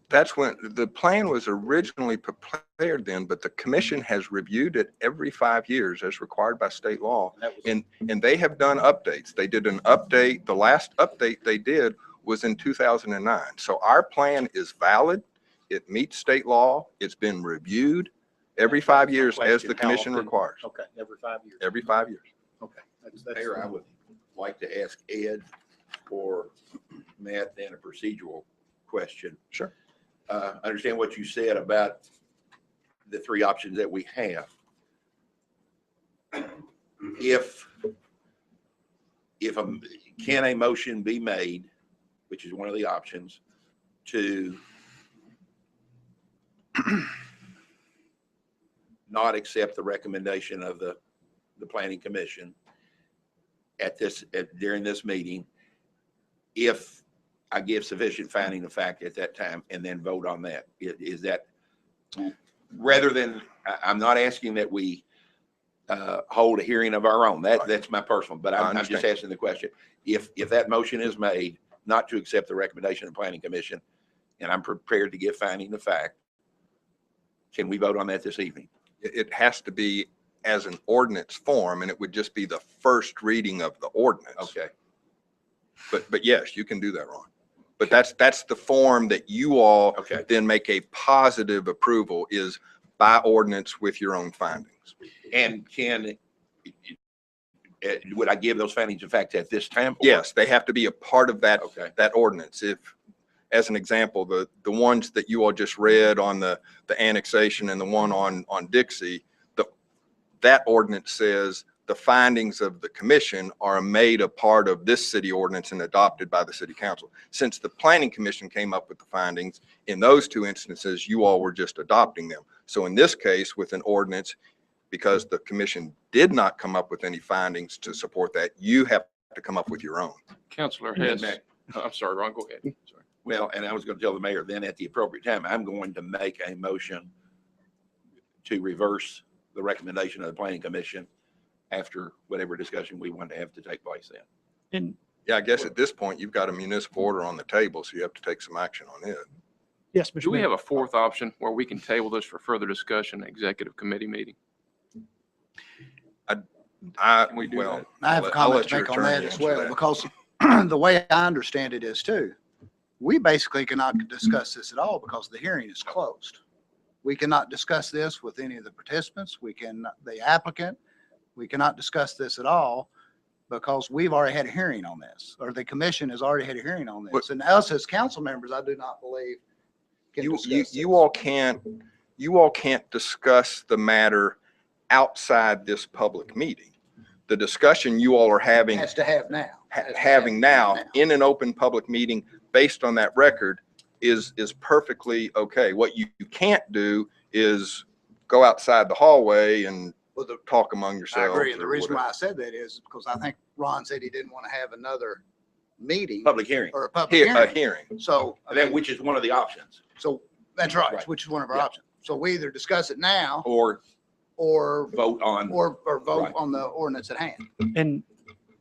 That's when the plan was originally prepared then, but the commission has reviewed it every 5 years as required by state law. And they have done updates. They did an update. The last update they did was in 2009. So our plan is valid. It meets state law. It's been reviewed every 5 years as the commission requires. Okay, every 5 years. Every 5 years. Okay. That's Mayor, I would like to ask Ed or Matt then a procedural question. Sure. I understand what you said about the three options that we have. Can a motion be made, which is one of the options, to not accept the recommendation of the planning commission during this meeting, if I give sufficient finding of fact at that time and then vote on that. Is that, rather than, I'm not asking that we hold a hearing of our own. That's my personal, but I'm just asking the question. If that motion is made not to accept the recommendation of the planning commission, and I'm prepared to give finding of fact, can we vote on that this evening? It has to be as an ordinance form, and it would just be the first reading of the ordinance. Okay. But yes, you can do that, Ron. But that's the form that you all Okay. then make a positive approval, is by ordinance with your own findings. And would I give those findings of fact at this time? Yes, they have to be a part of that, Okay. that ordinance. If, as an example, the ones that you all just read on the annexation and the one on Dixie, that ordinance says the findings of the commission are made a part of this city ordinance and adopted by the city council. Since the planning commission came up with the findings, in those two instances, you all were just adopting them. So in this case, with an ordinance, because the commission did not come up with any findings to support that, you have to come up with your own. Counselor Hess, I'm sorry, Ron, go ahead. Sorry. Well, and I was going to tell the mayor then at the appropriate time, I'm going to make a motion to reverse the recommendation of the planning commission after whatever discussion we want to have to take place then. And Yeah, I guess at this point, you've got a municipal order on the table, so you have to take some action on it. yes, Mr. Do we Mayor. have a fourth option where we can table this for further discussion, executive committee meeting? Can we do Well, that? I have a I'll comment let to your make on attorney that as answer well, that. because the way I understand it is too, we basically cannot discuss this at all because the hearing is closed. We cannot discuss this with any of the participants. The applicant, we cannot discuss this at all because we've already had a hearing on this, or the commission has already had a hearing on this. But- And us as council members, I do not believe can discuss this. You all can't discuss the matter outside this public meeting. The discussion you all are having, Has to have now. Has to having have now in an open public meeting based on that record is perfectly okay. What you can't do is go outside the hallway and Well, talk among I yourselves. agree. And the or reason whatever. why I said that is because I think Ron said he didn't want to have another meeting Public hearing, or a public A hearing. hearing. So, I mean, which is one of the options. so that's right, Right. which is one of our Yeah. options. So we either discuss it now Or or, vote on. or vote Right. on the ordinance at hand. And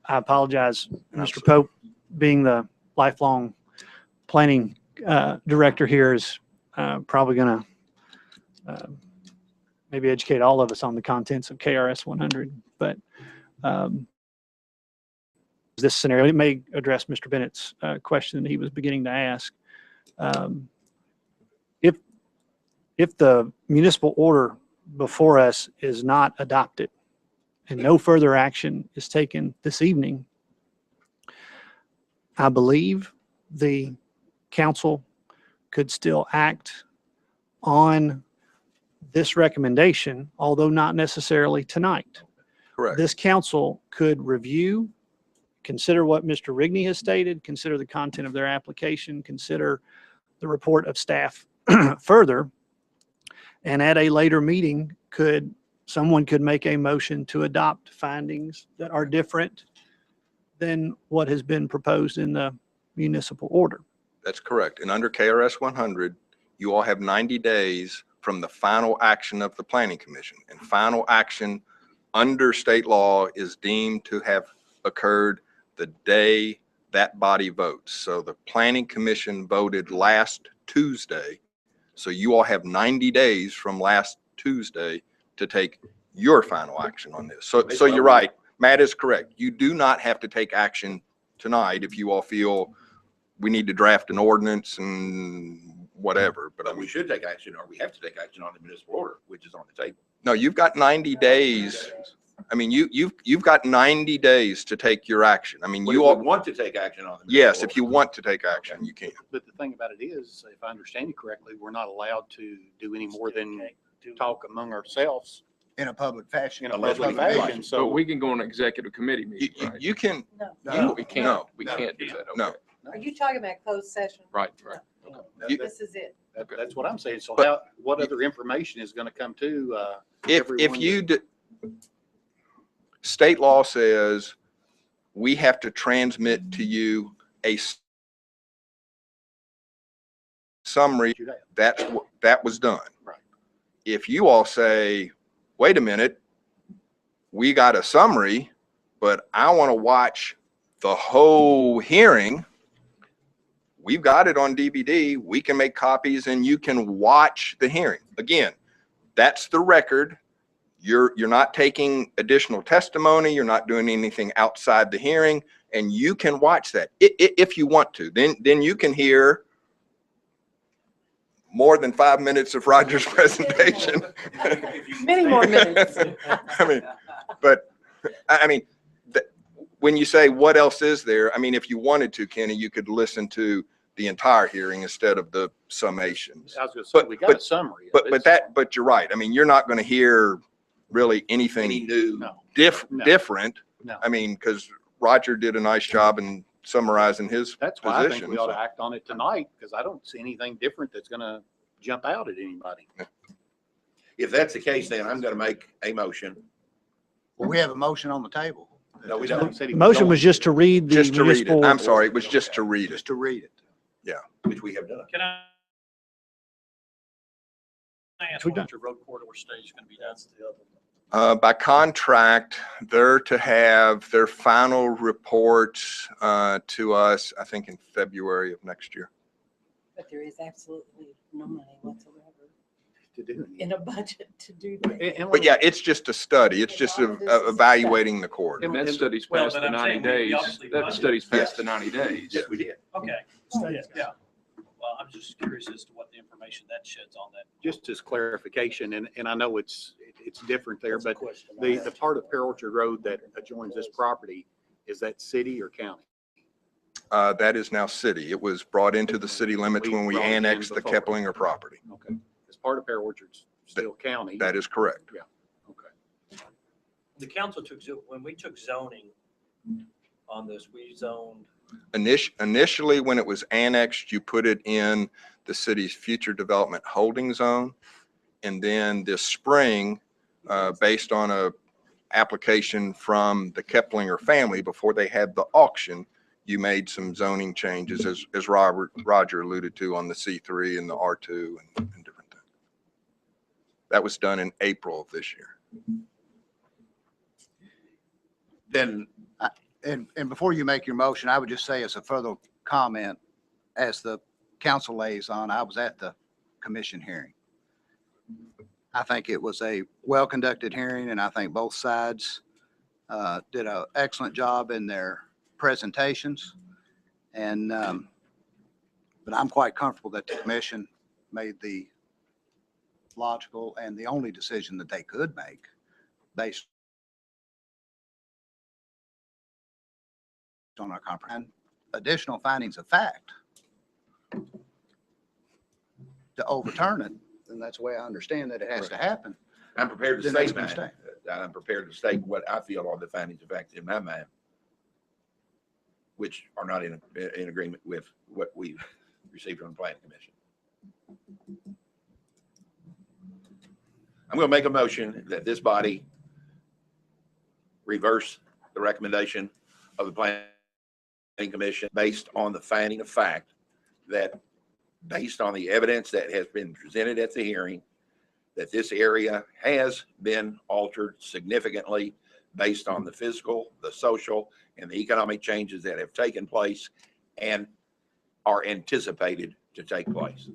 I apologize, Mr. Absolutely. Pope, being the lifelong planning director here is probably going to maybe educate all of us on the contents of KRS 100. But this scenario, it may address Mr. Bennett's question that he was beginning to ask. If the municipal order before us is not adopted and no further action is taken this evening, I believe the council could still act on this recommendation, although not necessarily tonight. Correct. This council could review, consider what Mr. Rigney has stated, consider the content of their application, consider the report of staff further. And at a later meeting, someone could make a motion to adopt findings that are different than what has been proposed in the municipal order. That's correct. And under KRS 100, you all have 90 days from the final action of the planning commission. And final action under state law is deemed to have occurred the day that body votes. So the planning commission voted last Tuesday. So you all have 90 days from last Tuesday to take your final action on this. So you're right. Matt is correct. You do not have to take action tonight if you all feel we need to draft an ordinance and whatever. But I But we mean, should take action, or we have to take action on the municipal order, which is on the table. no, you've got 90 days. I mean, you've got 90 days to take your action. I mean, We you all, want to take action on the. yes, municipal if you order. want to take action, you can. But the thing about it is, if I understand you correctly, we're not allowed to do any more than talk among ourselves In a public fashion. in a Unless we public can- fashion. So So we can go on an executive committee You, meeting, you- right? you can, No. We can't, No. we can't do that. No. Okay. Are you talking about closed session? Right, right. You- This is it. That's what I'm saying. So But- how, what other information is going to come to, If everyone you, state law says we have to transmit to you a summary, that was done. Right. If you all say, wait a minute, we got a summary, but I want to watch the whole hearing, we've got it on DVD. We can make copies and you can watch the hearing. Again, that's the record. You're not taking additional testimony. You're not doing anything outside the hearing, and you can watch that if you want to. Then you can hear more than 5 minutes of Roger's presentation. Many more minutes. I mean, but I mean, when you say what else is there, I mean, if you wanted to, Kenny, you could listen to the entire hearing instead of the summations. I was going to say, we got a summary. of it. But you're right. I mean, you're not going to hear really anything new. No. No. different. No. I mean, because Roger did a nice job in summarizing his That's why I think position. we ought to so. act on it tonight, because I don't see anything different that's going to jump out at anybody. If that's the case, then I'm gonna make a motion. Well, we have a motion on the table. No, we He don't, said he The motion going was just to read the Just to read it. municipal. I'm sorry, it was just to read it. Just to read it. which we have done. Can I ask We what done. your road corridor study is going to be done? By contract, they're to have their final reports to us, I think in February of next year. But there is absolutely no money whatsoever to do. in a budget to do that. And But yeah, it's just a study. It's just evaluating the corridor. And that study's Well, past but the I'm 90 saying we days. obviously That budgeted. study's past the 90 days. Yes, we did. Okay, yeah. Well, I'm just curious as to what the information that sheds on that. just as clarification, and I know it's different there, That's a but question I the had. part of Pear Orchard Road that adjoins this property, is that city or county? That is now city. It was brought into the city limits when we brought it in annexed the before. Keplinger property. Okay. As part of Pear Orchard's still county. That is correct. Okay. The council took, when we took zoning on this, we zoned, Initially, when it was annexed, you put it in the city's future development holding zone. And then this spring, based on a application from the Keplinger family before they had the auction, you made some zoning changes as Roger alluded to on the C3 and the R2 and different things. That was done in April of this year. Then And before you make your motion, I would just say as a further comment, as the council liaison, I was at the commission hearing. I think it was a well-conducted hearing, and I think both sides did an excellent job in their presentations. And, but I'm quite comfortable that the commission made the logical and the only decision that they could make based on our comprehensive additional findings of fact to overturn it, then that's the way I understand that it has to happen. I'm prepared to Then that's state gonna mine. I'm prepared to state what I feel are the findings of fact in my mind, which are not in agreement with what we've received from the planning commission. I'm going to make a motion that this body reverse the recommendation of the planning commission based on the finding of fact that, based on the evidence that has been presented at the hearing, that this area has been altered significantly based on the physical, the social, and the economic changes that have taken place and are anticipated to take place.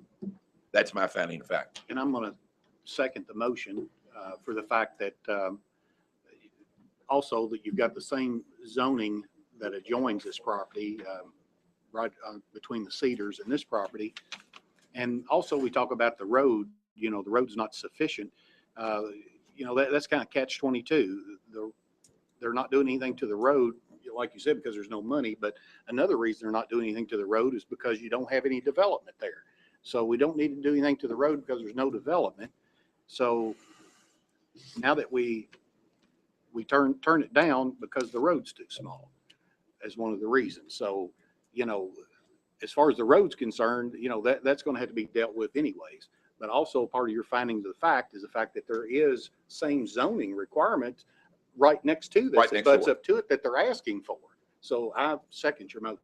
That's my finding of fact. And I'm going to second the motion for the fact that also that you've got the same zoning that adjoins this property, right between the Cedars and this property. And also we talk about the road, the road's not sufficient. That's kind of catch-22. They're not doing anything to the road, like you said, because there's no money. But another reason they're not doing anything to the road is because you don't have any development there. So we don't need to do anything to the road because there's no development. So now that we turn it down because the road's too small as one of the reasons. So, as far as the road's concerned, that's going to have to be dealt with anyways. But also part of your findings of the fact is the fact that there is same zoning requirement right next to this. Right that next butts door. up to it that they're asking for. So I second your motion.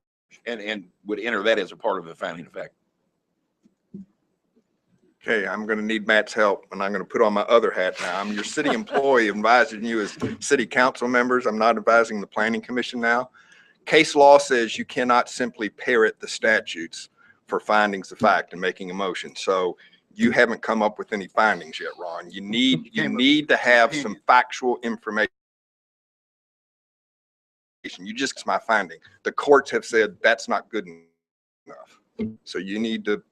And would enter that as a part of the finding of fact. Okay, I'm going to need Matt's help, and I'm going to put on my other hat now. I'm your city employee advising you as city council members. I'm not advising the planning commission now. Case law says you cannot simply parrot the statutes for findings of fact and making a motion. So you haven't come up with any findings yet, Ron. You need to have some factual information. You just, my finding. The courts have said that's not good enough. So you need to.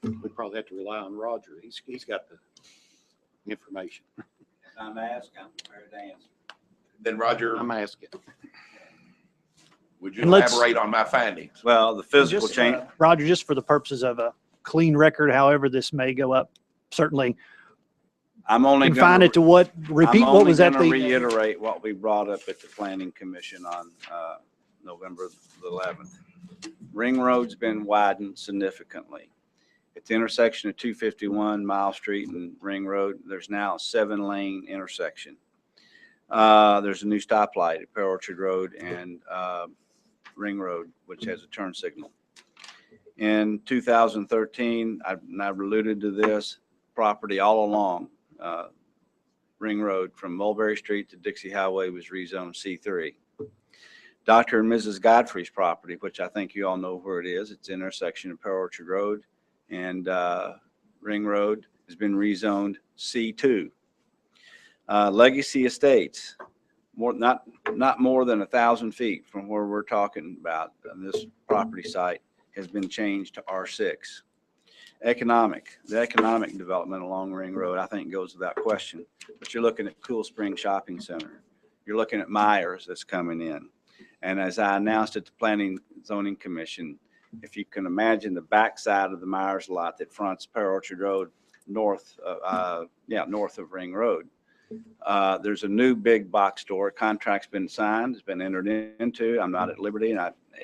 We probably have to rely on Roger. He's got the information. I'm asking, I'm prepared to answer. Then Roger, I'm asking. would you And let's- elaborate on my findings? Well, the physical Just, change, Roger, just for the purposes of a clean record, however this may go up, certainly I'm only confine gonna, it to what, repeat I'm what only was at gonna the, reiterate what we brought up at the planning commission on, November the 11th. Ring Road's been widened significantly. At the intersection of 251 Mile Street and Ring Road, there's now a 7-lane intersection. There's a new stoplight at Pearl Orchard Road and Ring Road, which has a turn signal. In 2013, I've alluded to this property all along. Ring Road from Mulberry Street to Dixie Highway was rezoned C3. Dr. and Mrs. Godfrey's property, which I think you all know where it is, it's intersection of Pearl Orchard Road and Ring Road, has been rezoned C2. Legacy Estates, not more than 1,000 feet from where we're talking about on this property site, has been changed to R6. The economic development along Ring Road, I think goes without question. But you're looking at Cool Spring Shopping Center. You're looking at Myers that's coming in. And as I announced at the Planning Zoning Commission, if you can imagine the backside of the Myers lot that fronts Pearl Orchard Road north of Ring Road, there's a new big box store. Contract's been signed, it's been entered into. I'm not at liberty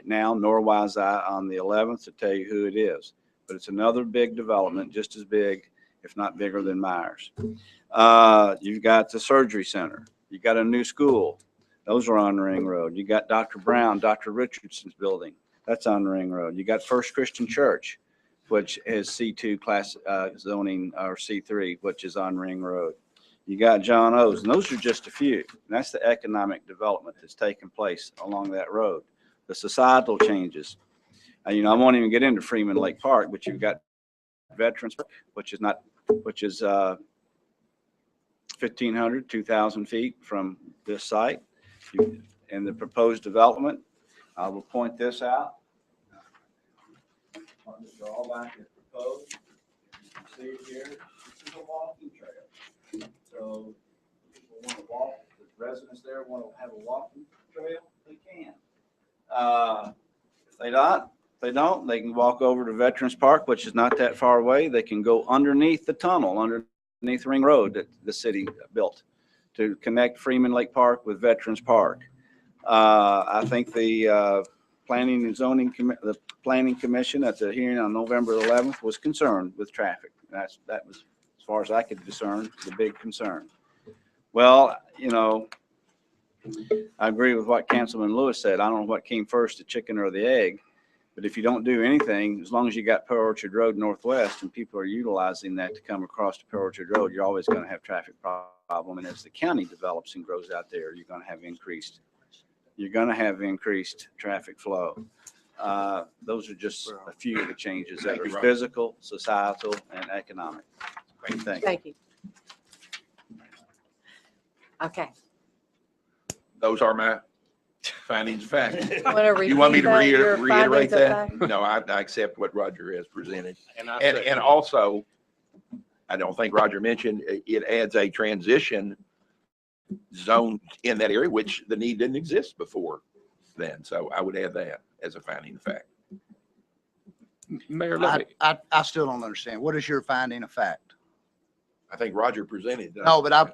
now, nor was I on the 11th to tell you who it is. But it's another big development, just as big, if not bigger than Myers. You've got the surgery center. You've got a new school. Those are on Ring Road. You got Dr. Brown, Dr. Richardson's building. That's on Ring Road. You got First Christian Church, which is C2 class zoning, or C3, which is on Ring Road. You got John O's, and those are just a few. And that's the economic development that's taking place along that road. The societal changes. I won't even get into Freeman Lake Park, but you've got Veterans, which is 1,500, 2,000 feet from this site. And the proposed development, I will point this out. Mr. Allback has proposed. You can see it here. This is a walking trail. So people want to walk, the residents there want to have a walking trail, they can. If they don't, they can walk over to Veterans Park, which is not that far away. They can go underneath the tunnel, underneath Ring Road that the city built to connect Freeman Lake Park with Veterans Park. I think the Planning and Zoning, the Planning Commission at the hearing on November 11th was concerned with traffic. That was, as far as I could discern, the big concern. Well, I agree with what Councilman Lewis said. I don't know what came first, the chicken or the egg. But if you don't do anything, as long as you got Pearl Orchard Road Northwest and people are utilizing that to come across to Pearl Orchard Road, you're always going to have traffic problem. And as the county develops and grows out there, you're going to have increased traffic flow. Those are just a few of the changes that are physical, societal, and economic. Thank you. Thank you. Okay. Those are my findings of fact. Want You want me to repeat your reiterate findings of that? fact? No, I accept what Roger has presented. And I And second. also, I don't think Roger mentioned, it adds a transition zone in that area, which the need didn't exist before then. So I would add that as a finding of fact. Mayor, let me, I still don't understand. What is your finding of fact? I think Roger presented. No, but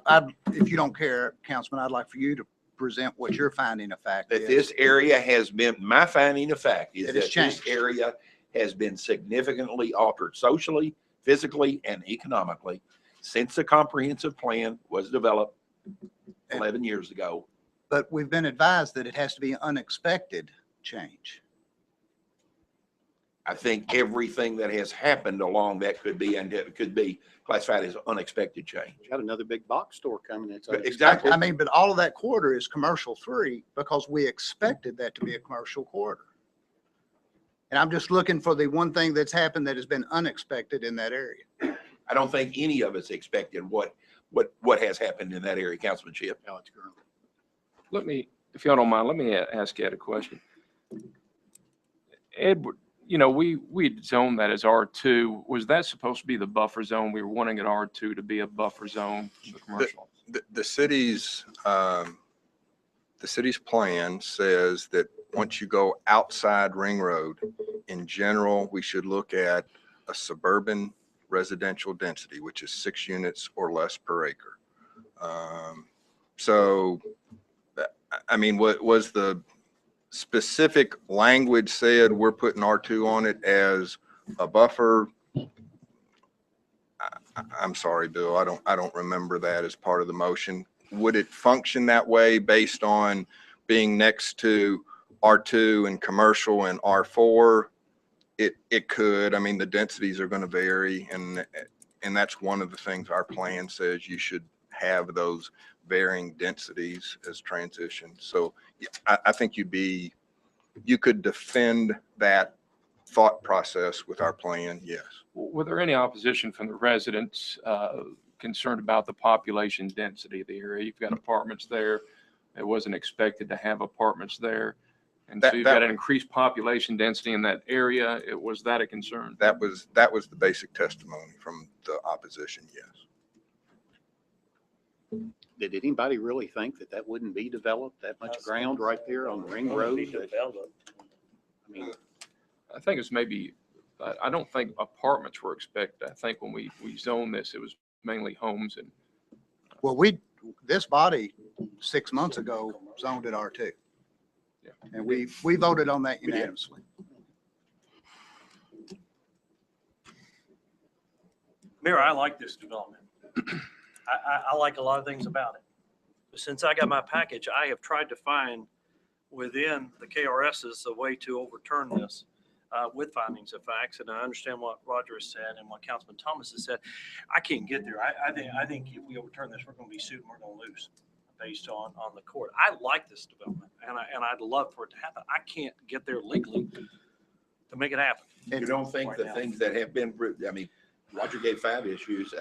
if you don't care, Councilman, I'd like for you to present what your finding of fact That is. this area has been, my finding of fact is It that has this changed. area has been significantly altered socially, physically, and economically since the comprehensive plan was developed 11 years ago. But we've been advised that it has to be unexpected change. I think everything that has happened along that could be, and it could be classified as unexpected change. Got another big box store coming. It's Exactly. I mean, but all of that corridor is commercial free because we expected that to be a commercial corridor. And I'm just looking for the one thing that's happened that has been unexpected in that area. I don't think any of us expected what has happened in that area, Councilman Chip. Alex Gurley. Let me, if y'all don't mind, let me ask Ed a question. Edward, you know, we'd zoned that as R2. Was that supposed to be the buffer zone? We were wanting at R2 to be a buffer zone for commercial. The city's plan says that once you go outside Ring Road, in general, we should look at a suburban residential density, which is 6 units or less per acre. So, I mean, what was the specific language said we're putting R2 on it as a buffer? I'm sorry, Bill, I don't remember that as part of the motion. Would it function that way based on being next to R2 and commercial and R4? It could. I mean, the densities are going to vary, and that's one of the things our plan says you should have those varying densities as transition. So yeah, I think you could defend that thought process with our plan, yes. Were there any opposition from the residents concerned about the population density of the area? You've got apartments there. It wasn't expected to have apartments there. And so you've got an increased population density in that area. Was that a concern? That was the basic testimony from the opposition, yes. Did anybody really think that that wouldn't be developed, that much ground right there on Ring Road? I mean, I think it's maybe, I don't think apartments were expected. I think when we zoned this, it was mainly homes. And Well, this body 6 months ago zoned it R2. Yeah. And we voted on that unanimously. Mayor, I like this development. I like a lot of things about it. Since I got my package, I have tried to find within the KRSs a way to overturn this with findings of facts. And I understand what Roger has said and what Councilman Thomas has said. I can't get there. I think if we overturn this, we're going to be sued and we're going to lose based on the court. I like this development and I'd love for it to happen. I can't get there legally to make it happen. You don't think Right the now. things that have been, I mean, Roger gave 5 issues.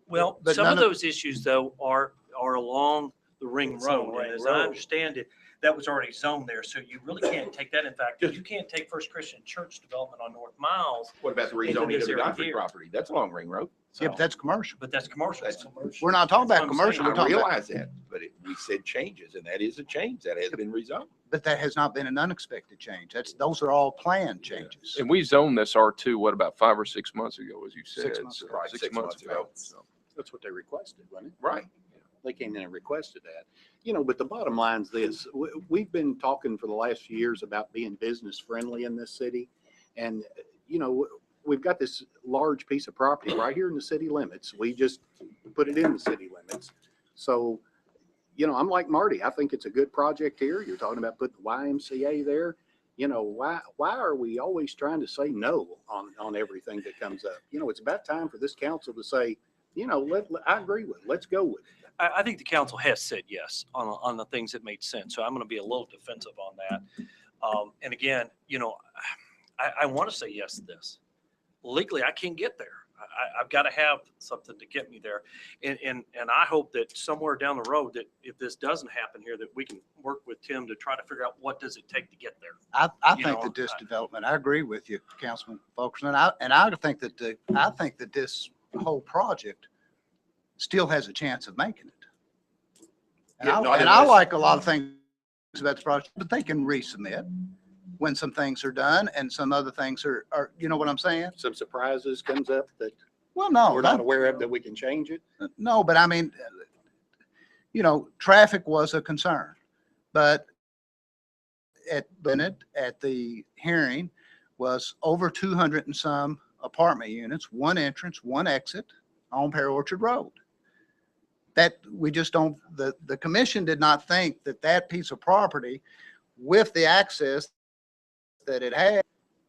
Well, But some none of of- those issues though are along the Ring It's on Road. Ring And as Road. I understand it, that was already zoned there. So you really can't take that. In fact, you can't take First Christian Church development on North Miles. What about the Into rezoning this of the area Godfrey here. property? That's along Ring Road. Yeah, but that's commercial. But that's commercial. That's We're not talking That's about what I'm saying. commercial. We're I talking about, realize that, but we said changes, and that is a change that has been rezoned. but that has not been an unexpected change. Those are all planned changes. and we zoned this R2, what, about 5 or 6 months ago, as you said? 6 months So, ago. Right, 6 months ago. So, that's what they requested, wasn't it? Right. They came in and requested that. You know, but the bottom line is this, we've been talking for the last few years about being business friendly in this city. And, you know, we've got this large piece of property right here in the city limits. We just put it in the city limits. So, you know, I'm like Marty. I think it's a good project here. You're talking about putting the YMCA there. You know, why are we always trying to say no on everything that comes up? You know, it's about time for this council to say, you know, I agree with it. Let's go with it. I think the council has said yes on the things that made sense. So I'm going to be a little defensive on that. And again, you know, I want to say yes to this. Legally, I can't get there. I've got to have something to get me there. And I hope that somewhere down the road that if this doesn't happen here, that we can work with Tim to try to figure out what does it take to get there. I You think know, that this development, I agree with you, Councilman Fulkerson. And I think that this whole project still has a chance of making it. And Yeah, not I unless- like a lot of things about this project, but they can resubmit when some things are done and some other things are, you know what I'm saying? Some surprises comes up that Well, no, we're not aware of that we can change it. no, but I mean, you know, traffic was a concern, but at the hearing, was over 200 and some apartment units, one entrance, one exit on Pear Orchard Road. That we just don't, the commission did not think that that piece of property with the access that it had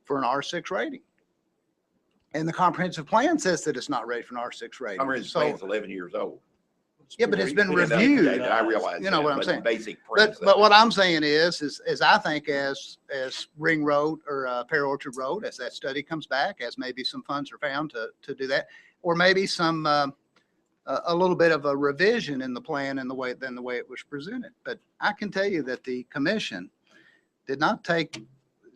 for an R6 rating. And the comprehensive plan says that it's not ready for an R6 rating. Comprehensive So, plan's 11 years old. yeah, but it's been Yeah, that- reviewed. I realize You know that, what I'm but saying? Basic But, premise but of what it. I'm saying is I think as Ring Road or Pear Orchard Road, as that study comes back, as maybe some funds are found to do that, or maybe some, a little bit of a revision in the plan and the way it was presented. But I can tell you that the commission did not take,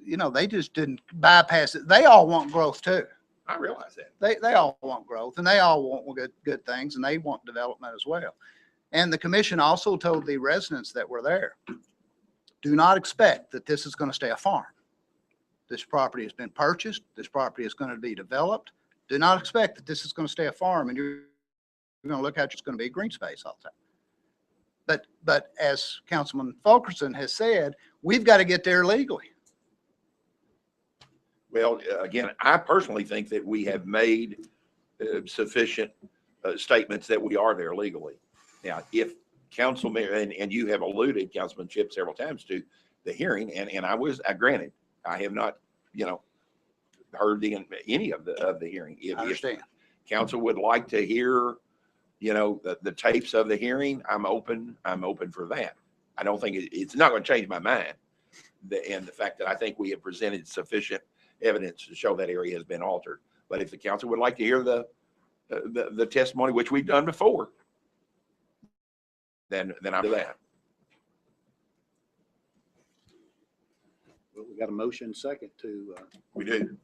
they just didn't bypass it. They all want growth too. I realize that. They all want growth and they all want good things and they want development as well. And the commission also told the residents that were there, do not expect that this is going to stay a farm. This property has been purchased. This property is going to be developed. Do not expect that this is going to stay a farm and you're going to look at it's going to be a green space all the time. But as Councilman Fulkerson has said, we've got to get there legally. Well, again, I personally think that we have made sufficient statements that we are there legally. Now, if Councilman, and you have alluded, Councilman Chip, several times to the hearing, and I granted, I have not, heard any of the hearing. I understand. If council would like to hear, the tapes of the hearing, I'm open for that. I don't think it's not going to change my mind. And the fact that I think we have presented sufficient evidence to show that area has been altered. But if the council would like to hear the testimony, which we've done before, then I'll do that. Well, we got a motion second to We do.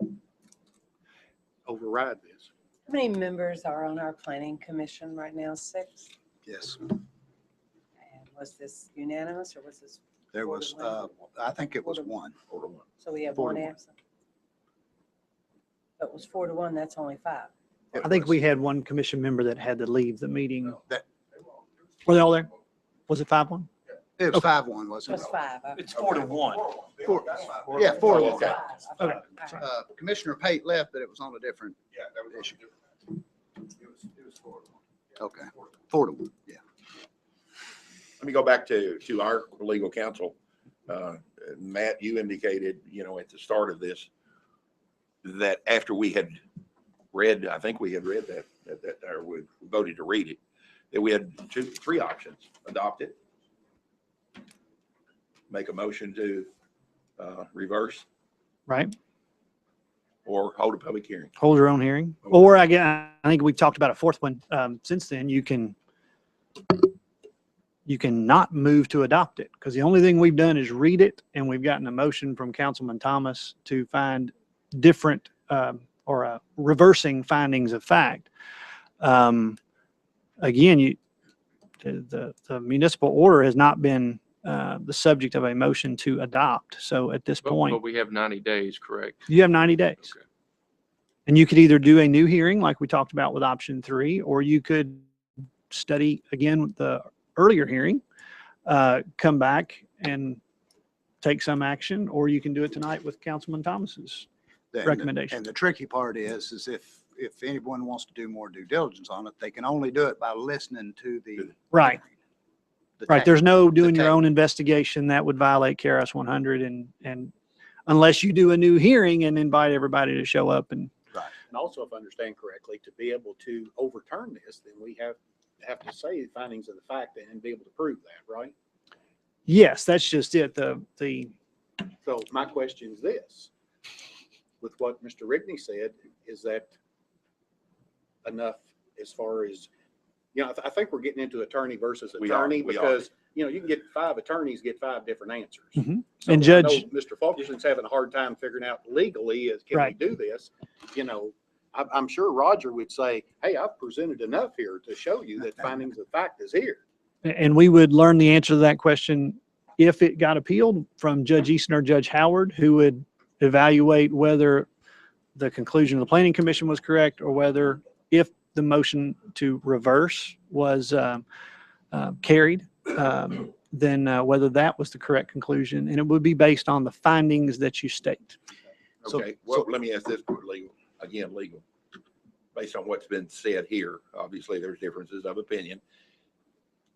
override this. How many members are on our planning commission right now? 6? Yes. And was this unanimous or was this? There was, I think it was one. So we have 4 one to 1. absent. But it was 4 to 1, that's only 5. It I think was. we had one commission member that had to leave the meeting. That- Were they all there? Was it 5-1? It was 5-1, It wasn't was it? 5. It's 4 to 1. Yeah, 4 to 1. Okay. Commissioner Pate left, but it was on a different issue. Okay, 4 to 1, yeah. Let me go back to our legal counsel. Matt, you indicated, at the start of this, that after we had read, I think we had read that or we voted to read it, that we had 3 options: adopt it, make a motion to reverse, Right? or hold a public hearing. Hold your own hearing. Or I think we've talked about a fourth one. Since then, you can not move to adopt it because the only thing we've done is read it, and we've gotten a motion from Councilman Thomas to find different or reversing findings of fact. Again, the municipal order has not been the subject of a motion to adopt. So at this But point, we have 90 days, correct? you have 90 days. Okay. And you could either do a new hearing like we talked about with option 3, or you could study again with the earlier hearing, come back and take some action, or you can do it tonight with Councilman Thomas's recommendation. And the tricky part is if anyone wants to do more due diligence on it, they can only do it by listening to the. Right. the Right. tape. There's no doing tape. your own investigation that would violate KRS 100 and unless you do a new hearing and invite everybody to show up and. And also, if I understand correctly, to be able to overturn this, then we have to say the findings of the fact and be able to prove that, right? Yes, that's just it. So my question is this, with what Mr. Rigney said, is that enough as far as, I think we're getting into attorney versus We are, attorney we are. because, you can get 5 attorneys, get 5 different answers. Mhm. So And I know Judge- Mr. Fulkerson's having a hard time figuring out legally is, can we Right. do this? I'm sure Roger would say, hey, I've presented enough here to show you that findings of fact is here. And we would learn the answer to that question if it got appealed from Judge Easton or Judge Howard, who would evaluate whether the conclusion of the Planning Commission was correct or whether if the motion to reverse was carried, then whether that was the correct conclusion. And it would be based on the findings that you state. So- Okay, well, let me ask this for legal, again, legal. Based on what's been said here, obviously there's differences of opinion.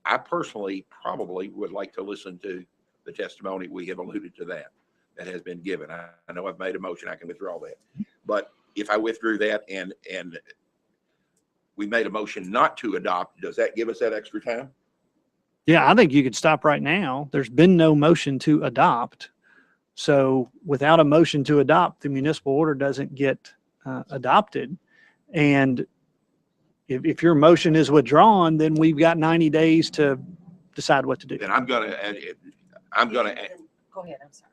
I personally probably would like to listen to the testimony. We have alluded to that has been given. I know I've made a motion, I can withdraw that. But if I withdrew that and we made a motion not to adopt, does that give us that extra time? Yeah, I think you could stop right now. There's been no motion to adopt. So without a motion to adopt, the municipal order doesn't get adopted. And if your motion is withdrawn, then we've got 90 days to decide what to do. Then I'm gonna, Go ahead, I'm sorry.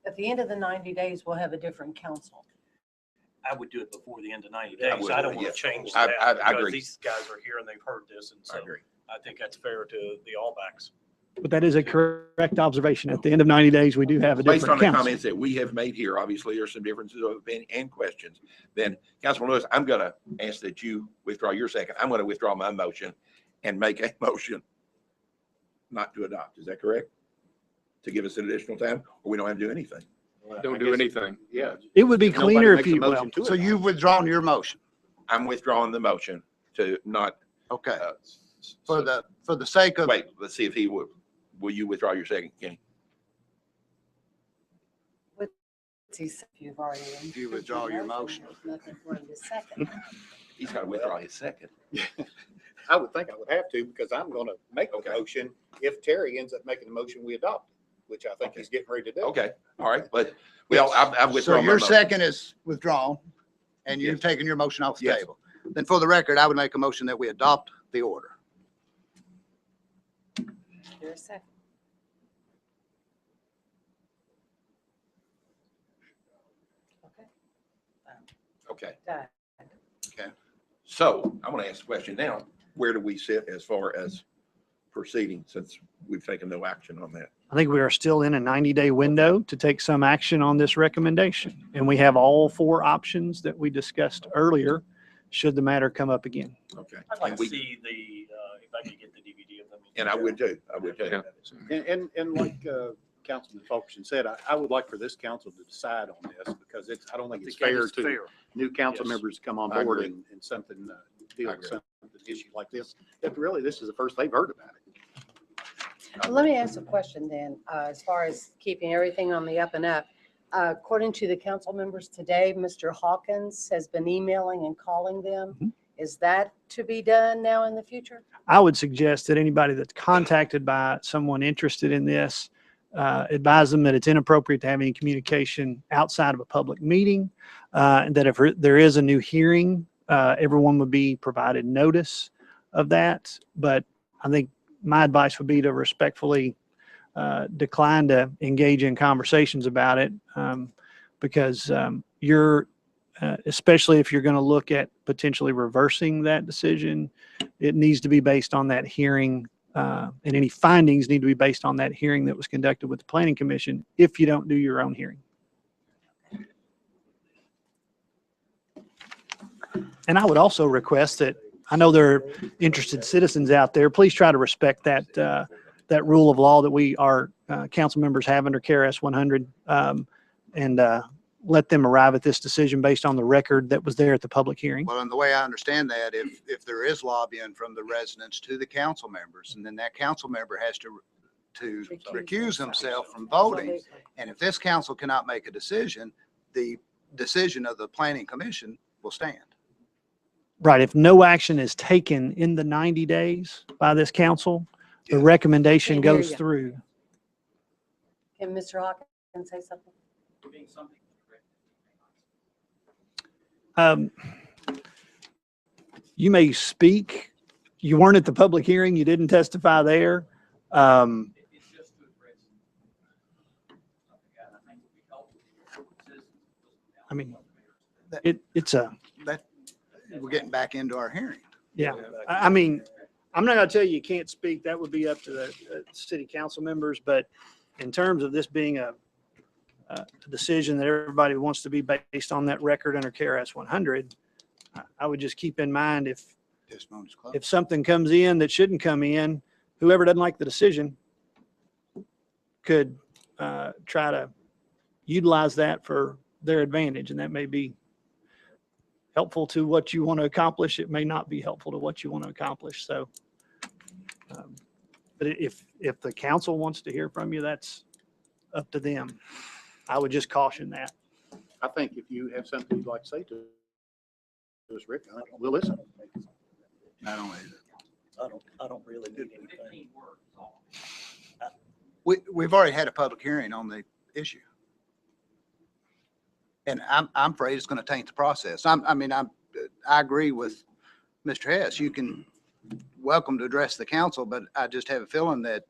At the end of the 90 days, we'll have a different council. I would do it before the end of 90 I days. would, I don't want yes. to change I- that. I because agree. These guys are here and they've heard this, and I so agree. I think that's fair to the Allbacks. But that is a correct observation. At the end of 90 days, we do have a Based on different the council. comments that we have made here, obviously there's some differences of opinion and questions. Then Councilman Lewis, I'm gonna ask that you withdraw your second. I'm gonna withdraw my motion and make a motion not to adopt. Is that correct? To give us an additional time, or we don't have to do anything? Don't do anything. Yeah. It would be If nobody cleaner makes if a you, well, motion to So adopt. you've withdrawn your motion. I'm withdrawing the motion to not, Okay. uh, For the sake of, wait, let's see if he will you withdraw your second, Kenny? If you've already. If you withdraw your motion. there's Nothing for him to second. He's gotta withdraw his second. I would think I would have to, because I'm gonna make a motion if Terry ends up making the motion we adopt, which I think he's getting ready to do. Okay, all right, but, well, I've so withdrawn my your motion. second is withdrawn and you've taken your motion off the Yes. table. Then for the record, I would make a motion that we adopt the order. You're a second. Okay. Okay. Done. So I'm going to ask the question now, where do we sit as far as proceeding since we've taken no action on that? I think we are still in a 90-day window to take some action on this recommendation. And we have all 4 options that we discussed earlier, should the matter come up again. Okay. I'd like And to we- see if I could get the DVD of them. And I would too. I would too. Yeah. And like Councilman Fulkerson said, I would like for this council to decide on this, because I don't think it's fair to new council Yes. members come on I board agree. and something, deal I with agree. something, an issue like this. If really, this is the first they've heard about it. Let me ask a question then, as far as keeping everything on the up and up. According to the council members today, Mr. Hawkins has been emailing and calling them. Mhm. Is that to be done now in the future? I would suggest that anybody that's contacted by someone interested in this, advise them that it's inappropriate to have any communication outside of a public meeting, and that if there is a new hearing, everyone would be provided notice of that. But I think my advice would be to respectfully decline to engage in conversations about it, because you're, especially if you're going to look at potentially reversing that decision, it needs to be based on that hearing, and any findings need to be based on that hearing that was conducted with the Planning Commission if you don't do your own hearing. And I would also request that, I know there are interested citizens out there, please try to respect that, that rule of law that we, our council members have under KRS 100, and let them arrive at this decision based on the record that was there at the public hearing. Well, and the way I understand that, if there is lobbying from the residents to the council members, and then that council member has to recuse himself from voting. And if this council cannot make a decision, the decision of the planning commission will stand. Right, if no action is taken in the 90 days by this council, the recommendation Can't hear goes you. through. Can Mr. Hawkins say something? You may speak. You weren't at the public hearing. You didn't testify there. I mean, it's a, That, we're getting back into our hearing. yeah. I mean, I'm not going to tell you you can't speak. That would be up to the city council members. But in terms of this being a decision that everybody wants to be based on that record under KRS 100, I would just keep in mind Testimony's closed. if something comes in that shouldn't come in, whoever doesn't like the decision could try to utilize that for their advantage, and that may be helpful to what you want to accomplish. It may not be helpful to what you want to accomplish. So, but if the council wants to hear from you, that's up to them. I would just caution that. I think if you have something you'd like to say to us, Rick, we'll listen. I don't either. I don't really do anything. We've already had a public hearing on the issue. And I'm afraid it's going to taint the process. I agree with Mr. Hess. You can welcome to address the council, but I just have a feeling that,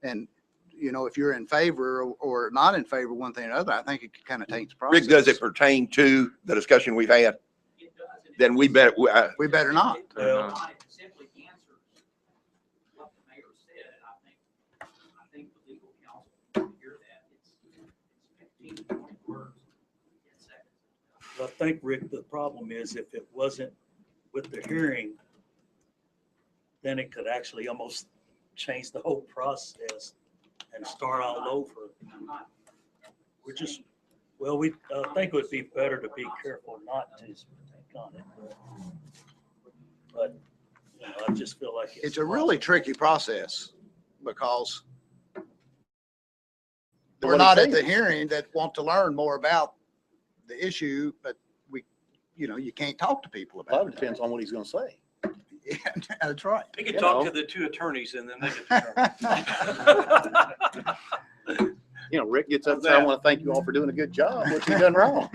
and if you're in favor or not in favor, one thing or another, I think it could kind of taint the process. Rick, does it pertain to the discussion we've had? Then we better, We better not. Well, Simply answers what the mayor said, and I think the legal counsel can hear that. It's 15, 20 words in seconds. I think, Rick, the problem is if it wasn't with the hearing, then it could actually almost change the whole process and start all over. We're just, well, we think it would be better to be careful not to speak on it. But I just feel like It's a really tricky process because we're not at the hearing that want to learn more about the issue, but you can't talk to people A lot about of it depends on what he's going to say. it. Yeah, that's right. They can talk to the two attorneys and then they can. Rick gets up and says, I want to thank you all for doing a good job. What you done wrong?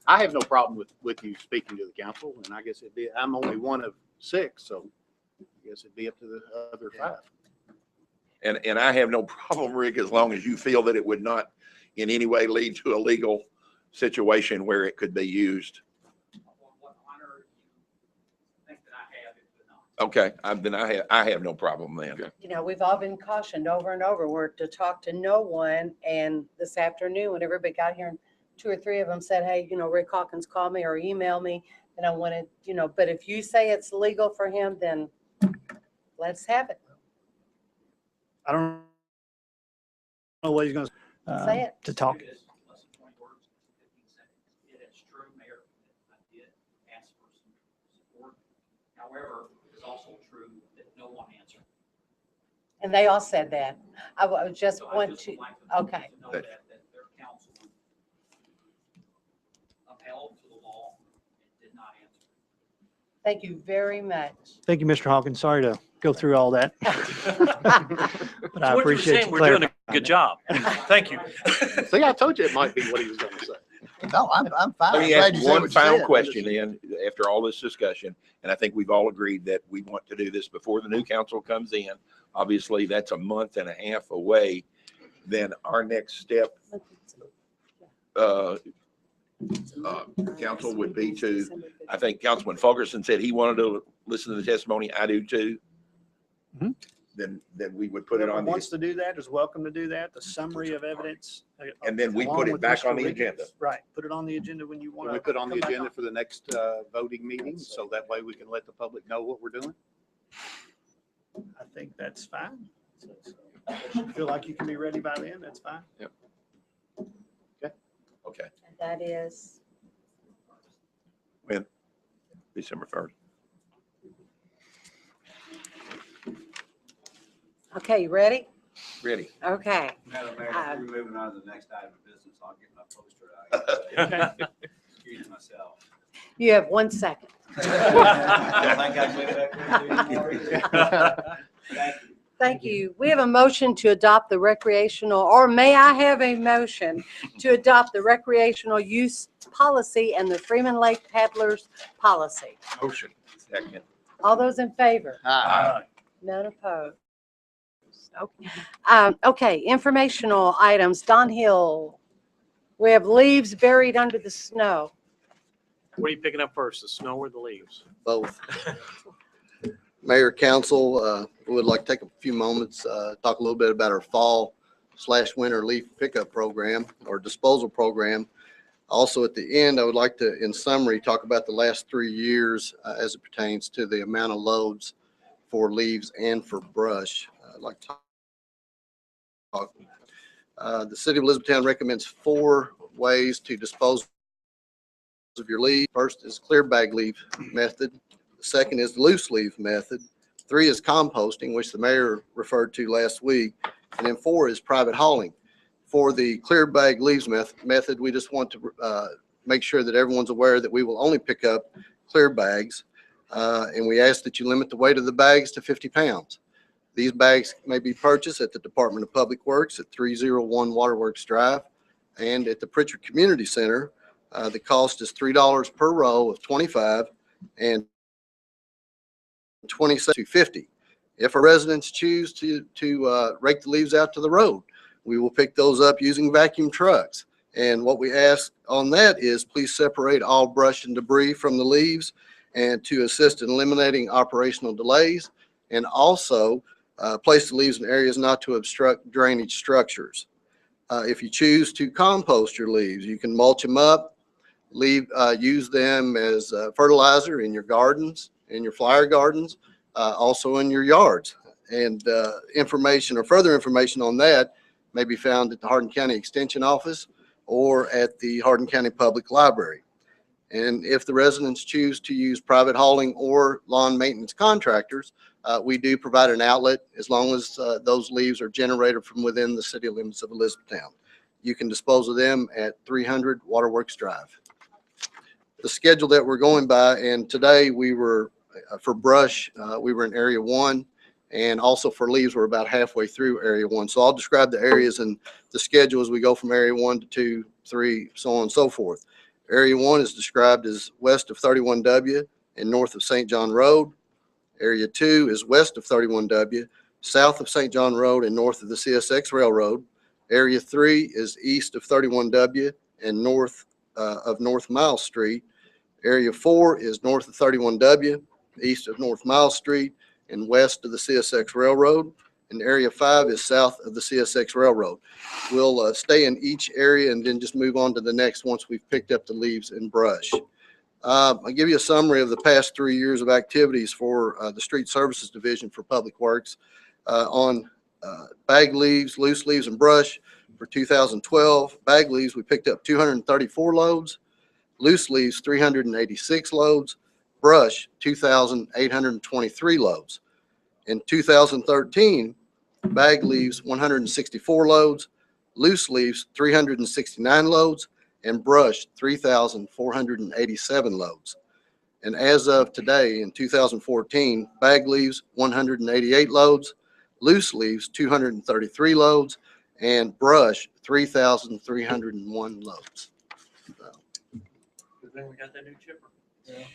I have no problem with you speaking to the council, and I guess I'm only one of 6, so I guess it'd be up to the other 5. and I have no problem, Rick, as long as you feel that it would not in any way lead to a legal situation where it could be used. What honor you think that I have, it would not. Okay, then I have no problem then. We've all been cautioned over and over. We're to talk to no one. And this afternoon, when everybody got here, and 2 or 3 of them said, hey, Rick Hawkins called me or emailed me, and I wanted, but if you say it's legal for him, then let's have it. I don't know what he's going Say it. to talk. Less than 20 words, 15 seconds. It is true, Mayor, that I did ask for some support. However, it's also true that no one answered. And they all said that. I just So I want just to, would like them okay. to know that their counsel upheld to the law and did not answer. Thank you very much. Thank you, Mr. Hawkins. Sorry to go through all that. But I So what you're appreciate saying, you we're doing clarifying a good that. job. Thank you. See, I told you it might be what he was going to say. No, I'm fine. Let me I'm glad ask you said one what you final said. question in, after all this discussion, and I think we've all agreed that we want to do this before the new council comes in. Obviously, that's a month and a half away. Then our next step, council would be to, I think Councilman Fulkerson said he wanted to listen to the testimony. I do too. Mhm. Then we would put it Whoever on the, wants to do that is welcome to do that. The summary of evidence. and then we along put it with back Mr. on the Riggins. agenda. Right. Put it on the agenda when you want to. We put on the agenda for the next voting meeting, so that way we can let the public know what we're doing. I think that's fine. If you feel like you can be ready by then, that's fine. Okay, That is, when? December 1st. okay, you ready? Ready. Okay. Madam Mayor, Uh, if we're moving on to the next item of business, I'll get my poster out. Excuse myself. You have 1 second. I think I made that clear. Thank you. Thank you. We have a motion to adopt the recreational, or may I have a motion to adopt the recreational use policy and the Freeman Lake Paddlers policy? Motion. Second. All those in favor? Aye. None opposed. Okay. Okay, informational items. Don Hill. We have leaves buried under the snow. What are you picking up first, the snow or the leaves? Both. Mayor, council, would like to take a few moments, talk a little bit about our fall/winter leaf pickup program or disposal program. Also, at the end, I would like to, in summary, talk about the last 3 years as it pertains to the amount of loads for leaves and for brush. I'd like to talk. The city of Elizabethtown recommends 4 ways to dispose of your leaf. First is clear bag leaf method. The second is the loose leaf method. 3 is composting, which the mayor referred to last week. And then 4 is private hauling. For the clear bag leaves method, we just want to make sure that everyone's aware that we will only pick up clear bags. And we ask that you limit the weight of the bags to 50 pounds. These bags may be purchased at the Department of Public Works at 301 Waterworks Drive and at the Pritchard Community Center. The cost is $3 per row of 25 and 27 to 50. If our residents choose to rake the leaves out to the road, we will pick those up using vacuum trucks. And what we ask on that is please separate all brush and debris from the leaves and to assist in eliminating operational delays, and also place the leaves in areas not to obstruct drainage structures. If you choose to compost your leaves, you can mulch them up, use them as fertilizer in your gardens, in your flower gardens, also in your yards. And information or further information on that may be found at the Hardin County Extension Office or at the Hardin County Public Library. And if the residents choose to use private hauling or lawn maintenance contractors, we do provide an outlet as long as those leaves are generated from within the city limits of Elizabethtown. You can dispose of them at 300 Waterworks Drive. The schedule that we're going by, and today we were, for brush, we were in area 1. And also for leaves, we're about halfway through area 1. So I'll describe the areas and the schedule as we go from area 1 to 2, 3, so on and so forth. Area 1 is described as west of 31W and north of St. John Road. Area 2 is west of 31W, south of St. John Road and north of the CSX Railroad. Area 3 is east of 31W and north of North Miles Street. Area 4 is north of 31W, east of North Miles Street, and west of the CSX Railroad. And Area 5 is south of the CSX Railroad. We'll stay in each area and then just move on to the next once we've picked up the leaves and brush. I'll give you a summary of the past 3 years of activities for the Street Services Division for Public Works on bag leaves, loose leaves, and brush. For 2012, bag leaves, we picked up 234 loads, loose leaves, 386 loads, brush, 2,823 loads. In 2013, bag leaves, 164 loads, loose leaves, 369 loads, and brush, 3,487 loads. And as of today, in 2014, bag leaves, 188 loads, loose leaves, 233 loads, and brush, 3,301 loads. Good thing we got that new chipper.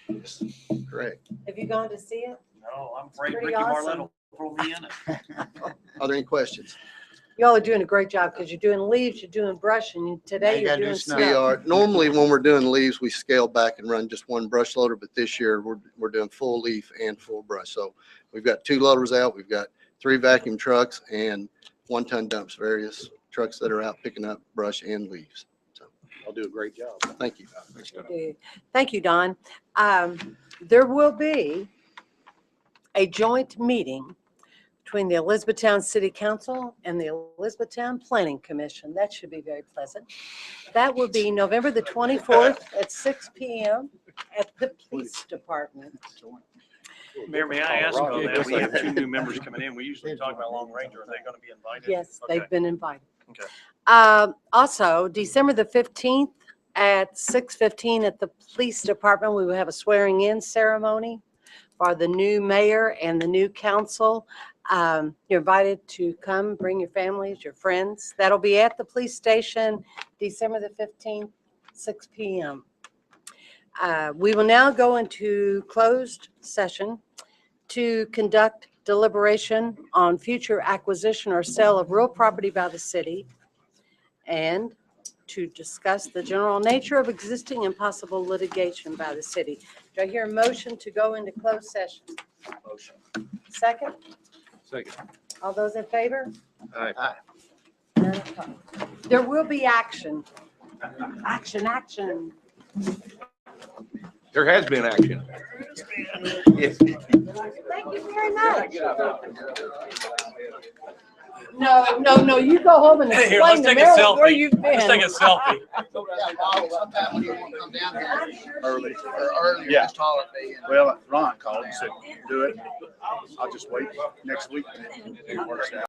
Yes, correct. Have you gone to see it? No, I'm afraid Pretty Ricky awesome. Marlett will throw me in it. Are there any questions? Y'all are doing a great job because you're doing leaves, you're doing brush, and today you're doing We snow. are, normally when we're doing leaves, we scale back and run just one brush loader, but this year we're doing full leaf and full brush. So we've got 2 loaders out, we've got 3 vacuum trucks and 1-ton dumps, various trucks that are out picking up brush and leaves. So I'll do a great job. thank you. Thank you, Don. There will be a joint meeting between the Elizabethtown City Council and the Elizabethtown Planning Commission. That should be very pleasant. That will be November the 24th at 6 p.m. at the Police Department. Mayor, may I ask about that? We have 2 new members coming in. We usually talk about Long Range. Are they going to be invited? Yes, Okay. they've been invited. Okay. Also, December the 15th at 6:15 at the Police Department, we will have a swearing-in ceremony for the new mayor and the new council. You're invited to come, bring your families, your friends. That'll be at the police station, December the 15th, 6 p.m. We will now go into closed session to conduct deliberation on future acquisition or sale of real property by the city and to discuss the general nature of existing and possible litigation by the city. Do I hear a motion to go into closed session? Motion. Second? Second. All those in favor? Aye. None opposed. There will be action. Action. There has been action. Yes. Thank you very much. No, you go home and Here, explain let's to take a Marilyn where selfie. you've been. Let's take a selfie. Sometime when you want to come down here. Early. Or earlier, Yeah. just holler at me. and- Well, Ron called and said, do it. I'll just wait next week and it works out.